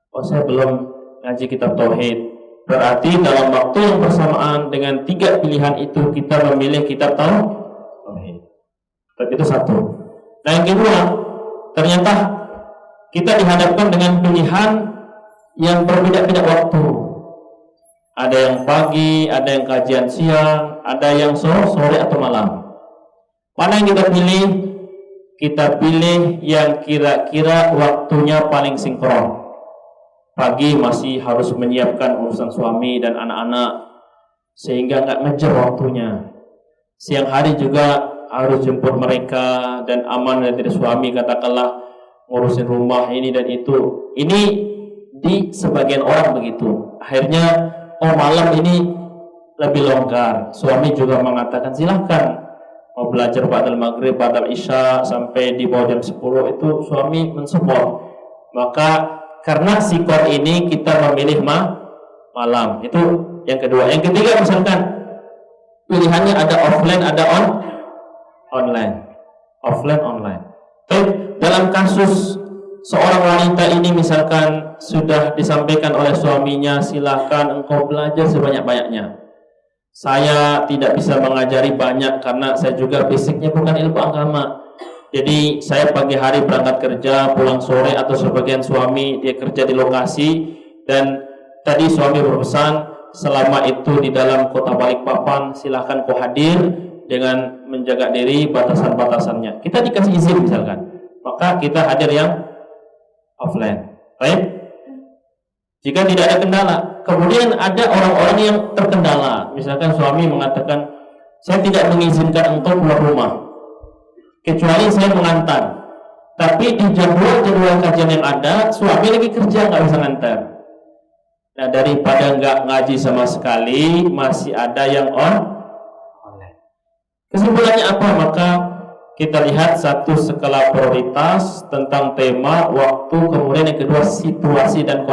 Speaker 1: Oh, saya belum ngaji kitab Tauhid. Berarti dalam waktu yang bersamaan dengan 3 pilihan itu, kita memilih kitab Tauhid. Tapi itu satu. Nah, yang kedua, ternyata kita dihadapkan dengan pilihan yang berbeda-beda waktu. Ada yang pagi, ada yang kajian siang, ada yang sore atau malam. Mana yang kita pilih? Kita pilih yang kira-kira waktunya paling sinkron. Pagi masih harus menyiapkan urusan suami dan anak-anak, sehingga nggak ngejar waktunya. Siang hari juga harus jemput mereka dan aman dari suami, katakanlah ngurusin rumah ini dan itu. Ini di sebagian orang begitu. Akhirnya malam ini lebih longgar. Suami juga mengatakan silahkan mau belajar ba'dal maghrib, ba'dal isya sampai di bawah jam 10, itu suami mensupport. Maka karena sikor ini kita memilih malam. Itu yang kedua. Yang ketiga, misalkan pilihannya ada offline, ada online. Offline, online. Tapi dalam kasus seorang wanita ini misalkan sudah disampaikan oleh suaminya, silahkan engkau belajar sebanyak-banyaknya. Saya tidak bisa mengajari banyak karena saya juga basicnya bukan ilmu agama. Jadi saya pagi hari berangkat kerja, pulang sore, atau sebagian suami dia kerja di lokasi. Dan tadi suami berpesan, selama itu di dalam kota Balikpapan, silahkan kau hadir dengan menjaga diri, batasan-batasannya. Kita dikasih izin misalkan, maka kita hadir yang offline. Baik? Jika tidak ada kendala. Kemudian ada orang-orang yang terkendala. Misalkan suami mengatakan, saya tidak mengizinkan engkau keluar rumah kecuali saya mengantar. Tapi di jadwal kajian yang ada, suami lagi kerja, nggak bisa ngantar. Nah, daripada nggak ngaji sama sekali, masih ada yang online. Kesimpulannya apa? Maka kita lihat satu skala prioritas tentang tema, waktu, kemudian yang kedua situasi dan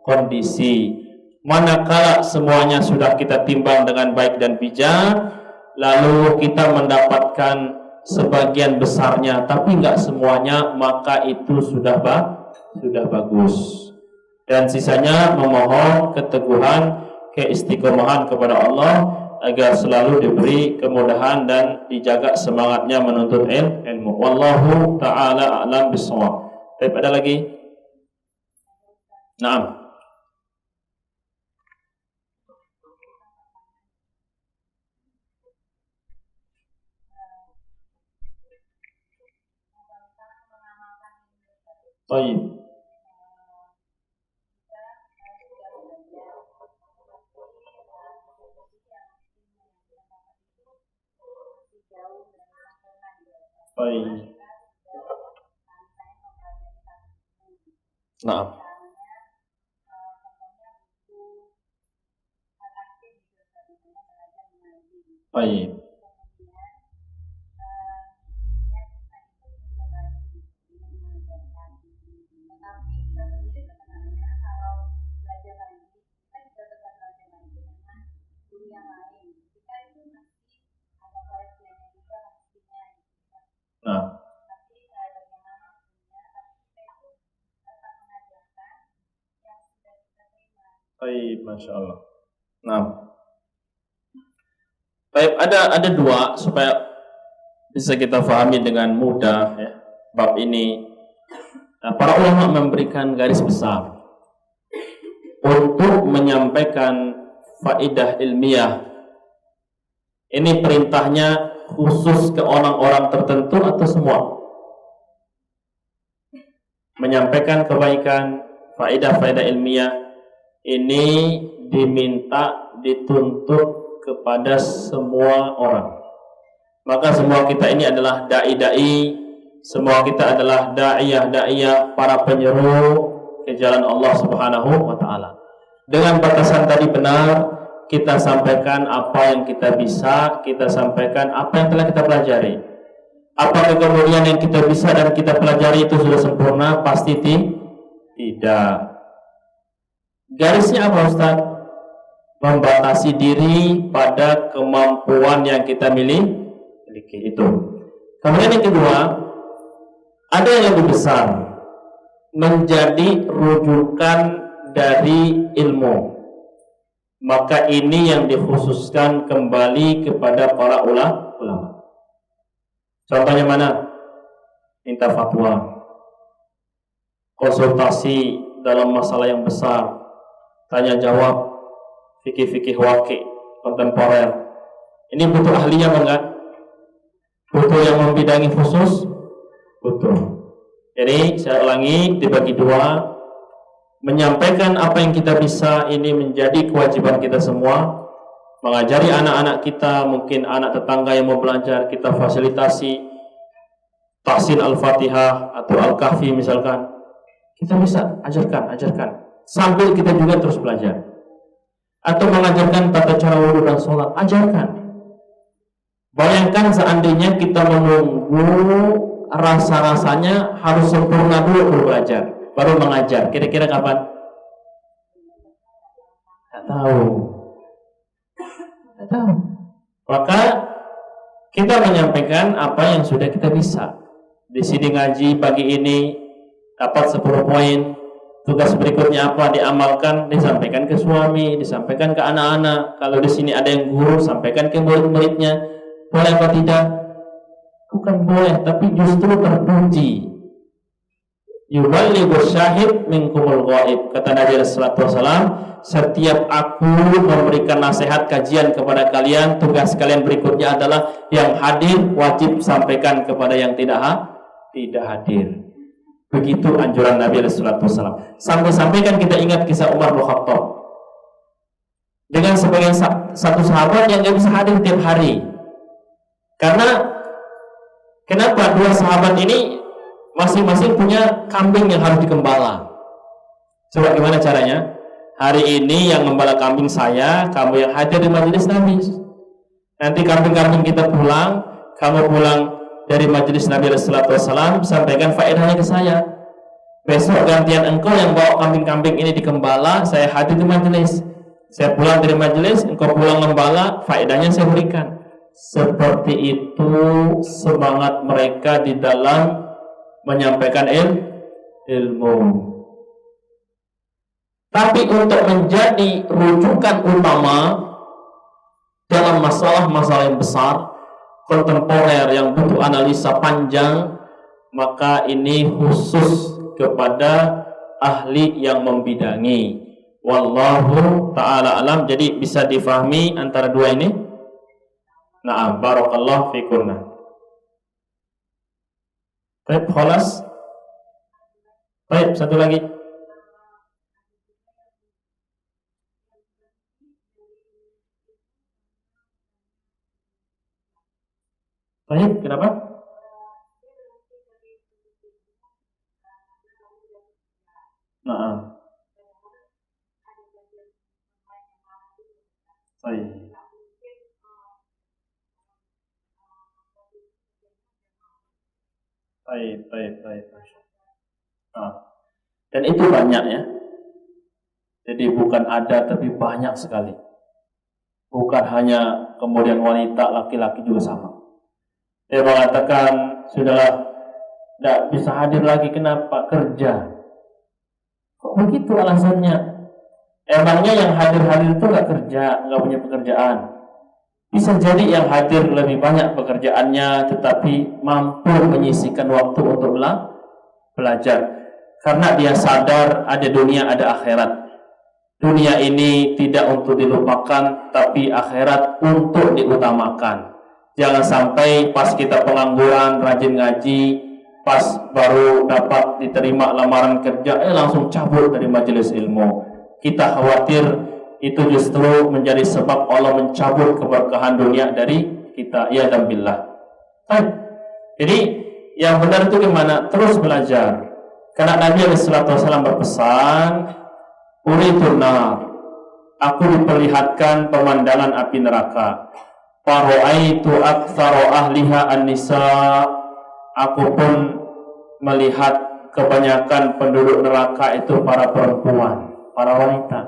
Speaker 1: kondisi. Manakala semuanya sudah kita timbang dengan baik dan bijak, lalu kita mendapatkan sebagian besarnya tapi enggak semuanya, maka itu sudah bagus. Dan sisanya memohon keteguhan, keistiqomahan kepada Allah agar selalu diberi kemudahan dan dijaga semangatnya menuntut ilmu. Wallahu ta'ala a'lam bishawab. Baik, ada lagi? Naam. Baik. Baik. Nah. Baik. Nah. Baik, Masya Allah. Nah. Baik, ada dua supaya bisa kita pahami dengan mudah ya, bab ini. Nah, para ulama memberikan garis besar untuk menyampaikan faidah ilmiah. Ini perintahnya khusus ke orang-orang tertentu atau semua? Menyampaikan kebaikan, faidah-faidah ilmiah ini diminta, dituntut kepada semua orang. Maka semua kita ini adalah dai-dai, semua kita adalah da'iyah-da'iyah, para penyeru ke jalan Allah Subhanahu wa taala. Dengan batasan tadi benar, kita sampaikan apa yang kita bisa, kita sampaikan apa yang telah kita pelajari. Apakah kemudian yang kita bisa dan kita pelajari itu sudah sempurna? Pasti tidak. Garisnya apa, Ustaz? Membatasi diri pada kemampuan yang kita miliki itu. Kemudian yang kedua, ada yang lebih besar, menjadi rujukan dari ilmu. Maka ini yang dikhususkan kembali kepada para ulama. Contohnya mana? Minta fatwa, konsultasi dalam masalah yang besar, tanya jawab, fikih-fikih waqi, kontemporer. Ini butuh ahlinya enggak? Butuh yang membidangi khusus? Butuh. Jadi saya ulangi, dibagi dua. Menyampaikan apa yang kita bisa ini menjadi kewajiban kita semua. Mengajari anak-anak kita, mungkin anak tetangga yang mau belajar, kita fasilitasi tahsin Al-Fatihah atau Al-Kahfi misalkan. Kita bisa ajarkan sambil kita juga terus belajar. Atau mengajarkan tata cara wudu dan sholat, ajarkan. Bayangkan seandainya kita menunggu rasa-rasanya harus sempurna dulu belajar, baru mengajar. Kira-kira kapan? Tidak tahu. Maka kita menyampaikan apa yang sudah kita bisa. Di sini ngaji pagi ini dapat 10 poin. Tugas berikutnya apa? Diamalkan, disampaikan ke suami, disampaikan ke anak-anak. Kalau di sini ada yang guru, sampaikan ke murid-muridnya. Boleh apa tidak? Bukan boleh, tapi justru terpuji. Yuballighu syahid minkumul ghaib. Kata Nabi sallallahu alaihi wasallam, setiap aku memberikan nasihat kajian kepada kalian, tugas kalian berikutnya adalah yang hadir wajib sampaikan kepada yang tidak hadir. Begitu anjuran Nabi sallallahu alaihi wasallam. Sampai-sampai kan kita ingat kisah Umar bin Khattab dengan sebagian satu sahabat yang tidak bisa hadir tiap hari. Karena kenapa? Dua sahabat ini masing-masing punya kambing yang harus dikembala. Coba gimana caranya? Hari ini yang membala kambing saya, kamu yang hadir di majelis Nabi. Nanti kambing-kambing kita pulang, kamu pulang dari majelis Nabi sallallahu alaihi wasallam, sampaikan faedahnya ke saya. Besok gantian engkau yang bawa kambing-kambing ini di gembala, saya hadir di majelis. Saya pulang dari majelis, engkau pulang gembala, faedahnya saya berikan. Seperti itu semangat mereka di dalam menyampaikan ilmu. Tapi untuk menjadi rujukan utama dalam masalah-masalah yang besar, kontemporer yang butuh analisa panjang, maka ini khusus kepada ahli yang membidangi. Wallahu ta'ala alam. Jadi bisa difahami antara dua ini. Na'am, barakallahu fikunna. Baik, khalas. Baik, satu lagi. Baik, kenapa? Na'am. Baik. Baik. Nah, dan itu banyak ya. Jadi bukan ada, tapi banyak sekali. Bukan hanya kemudian wanita, laki-laki juga sama. Dia mengatakan, sudahlah, tidak bisa hadir lagi, kenapa? Kerja. Kok begitu alasannya? Emangnya yang hadir-hadir itu nggak kerja, nggak punya pekerjaan? Bisa jadi yang hadir lebih banyak pekerjaannya, tetapi mampu menyisihkan waktu untuk belajar. Karena dia sadar ada dunia, ada akhirat. Dunia ini tidak untuk dilupakan, tapi akhirat untuk diutamakan. Jangan sampai pas kita pengangguran, rajin ngaji, pas baru dapat diterima lamaran kerja, langsung cabut dari majelis ilmu. Kita khawatir itu justru menjadi sebab Allah mencabut keberkahan dunia dari kita. Ya dan billah. Jadi yang benar itu gimana? Terus belajar. Karena Nabi sallallahu alaihi wasallam berpesan, "Uridun nar." Aku diperlihatkan pemandangan api neraka. Faro'aitu aktsara ahliha an-nisa. Aku pun melihat kebanyakan penduduk neraka itu para perempuan, para wanita.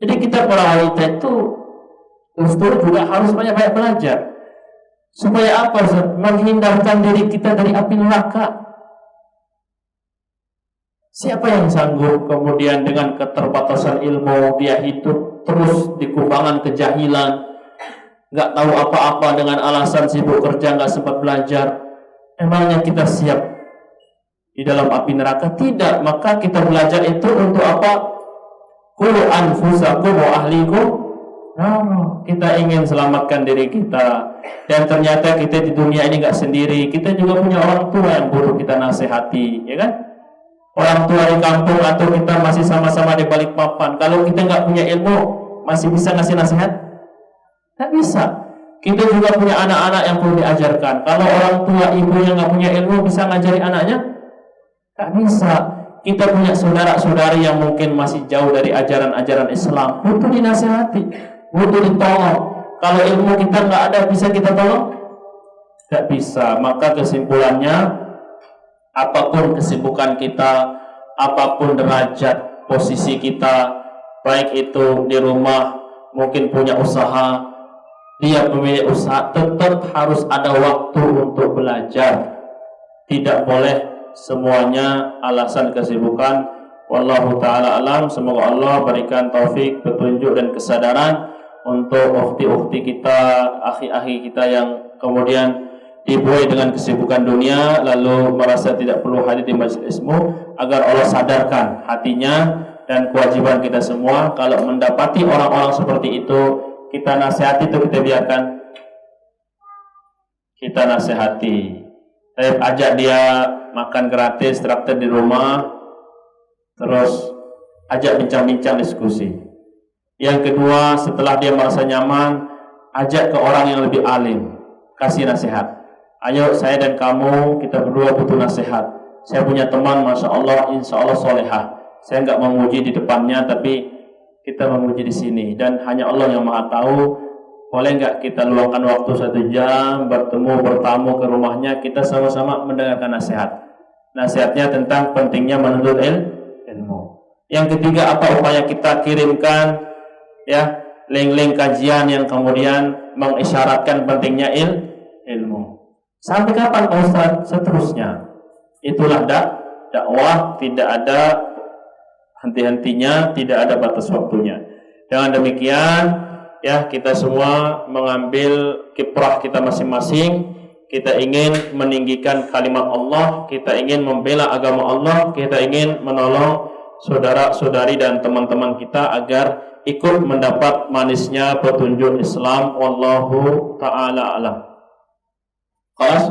Speaker 1: Jadi kita para wanita itu justru juga harus banyak-banyak belajar. Supaya apa? Menghindarkan diri kita dari api neraka. Siapa yang sanggup kemudian dengan keterbatasan ilmu dia hidup terus di kubangan kejahilan, nggak tahu apa-apa dengan alasan sibuk kerja, nggak sempat belajar? Emangnya kita siap di dalam api neraka? Tidak. Maka kita belajar itu untuk apa? Qul anfusakum wa ahlikum. Kita ingin selamatkan diri kita. Dan ternyata kita di dunia ini nggak sendiri. Kita juga punya orang tua yang butuh kita nasihati, ya kan? Orang tua di kampung atau kita masih sama-sama di balik papan. Kalau kita nggak punya ilmu, masih bisa ngasih nasihat? Nggak bisa. Kita juga punya anak-anak yang perlu diajarkan. Kalau orang tua ibunya nggak punya ilmu, bisa ngajari anaknya? Nggak bisa. Kita punya saudara-saudari yang mungkin masih jauh dari ajaran-ajaran Islam, butuh dinasihati, butuh ditolong. Kalau ilmu kita nggak ada, bisa kita tolong? Nggak bisa. Maka kesimpulannya, apapun kesibukan kita, apapun derajat posisi kita, baik itu di rumah, mungkin punya usaha, dia pemilik usaha, tetap harus ada waktu untuk belajar. Tidak boleh semuanya alasan kesibukan. Wallahu ta'ala alam. Semoga Allah berikan taufik, petunjuk dan kesadaran untuk ukhti-ukhti kita, akhi-akhi kita yang kemudian dibuai dengan kesibukan dunia lalu merasa tidak perlu hadir di majelis ilmu, agar Allah sadarkan hatinya. Dan kewajiban kita semua, kalau mendapati orang-orang seperti itu, kita nasihati itu kita biarkan, kita nasihati. Ajak dia makan gratis, traktir di rumah, terus ajak bincang-bincang, diskusi. Yang kedua, setelah dia merasa nyaman, ajak ke orang yang lebih alim, kasih nasihat. Ayo saya dan kamu, kita berdua butuh nasihat. Saya punya teman, masya Allah, insya Allah solehah. Saya nggak memuji di depannya, tapi kita memuji di sini. Dan hanya Allah yang maha tahu Boleh nggak kita luangkan waktu 1 jam bertamu ke rumahnya, kita sama-sama mendengarkan nasihat. Nasihatnya tentang pentingnya menuntut ilmu. Yang ketiga, apa upaya kita kirimkan ya link-link kajian yang kemudian mengisyaratkan pentingnya ilmu. Sampai kapan Pak Ustaz? Seterusnya. Itulah dakwah, tidak ada henti-hentinya, tidak ada batas waktunya. Dengan demikian ya, kita semua mengambil kiprah kita masing-masing. Kita ingin meninggikan kalimat Allah, kita ingin membela agama Allah, kita ingin menolong saudara-saudari dan teman-teman kita agar ikut mendapat manisnya petunjuk Islam. Wallahu ta'ala alam. Kelas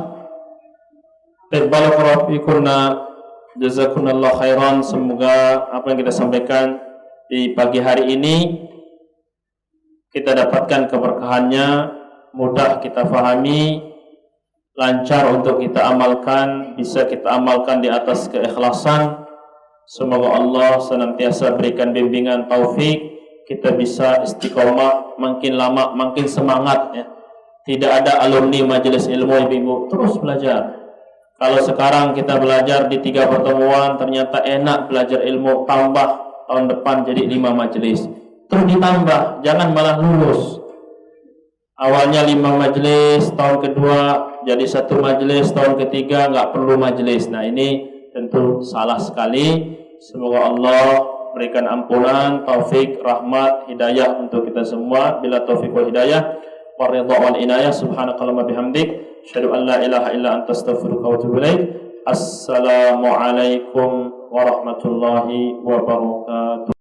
Speaker 1: Barakallahu fikunna, jazakumullah khairan. Semoga apa yang kita sampaikan di pagi hari ini kita dapatkan keberkahannya, mudah kita fahami, lancar untuk kita amalkan, bisa kita amalkan di atas keikhlasan. Semoga Allah senantiasa berikan bimbingan taufik, kita bisa istiqomah, makin lama makin semangat ya. Tidak ada alumni majelis ilmu ibu-ibu, terus belajar. Kalau sekarang kita belajar di 3 pertemuan ternyata enak belajar ilmu, tambah tahun depan jadi 5 majelis. Terus ditambah, jangan malah lulus. Awalnya 5 majelis, tahun kedua jadi 1 majelis, tahun ketiga nggak perlu majelis. Nah ini tentu salah sekali. Semoga Allah berikan ampunan, taufik, rahmat, hidayah untuk kita semua. Bila taufik wal hidayah, waridha wal inayah. Subhanakallahumma bihamdik, asyhadu an la ilaha illa anta astaghfiruka wa atubu ilaik. Assalamualaikum warahmatullahi wabarakatuh.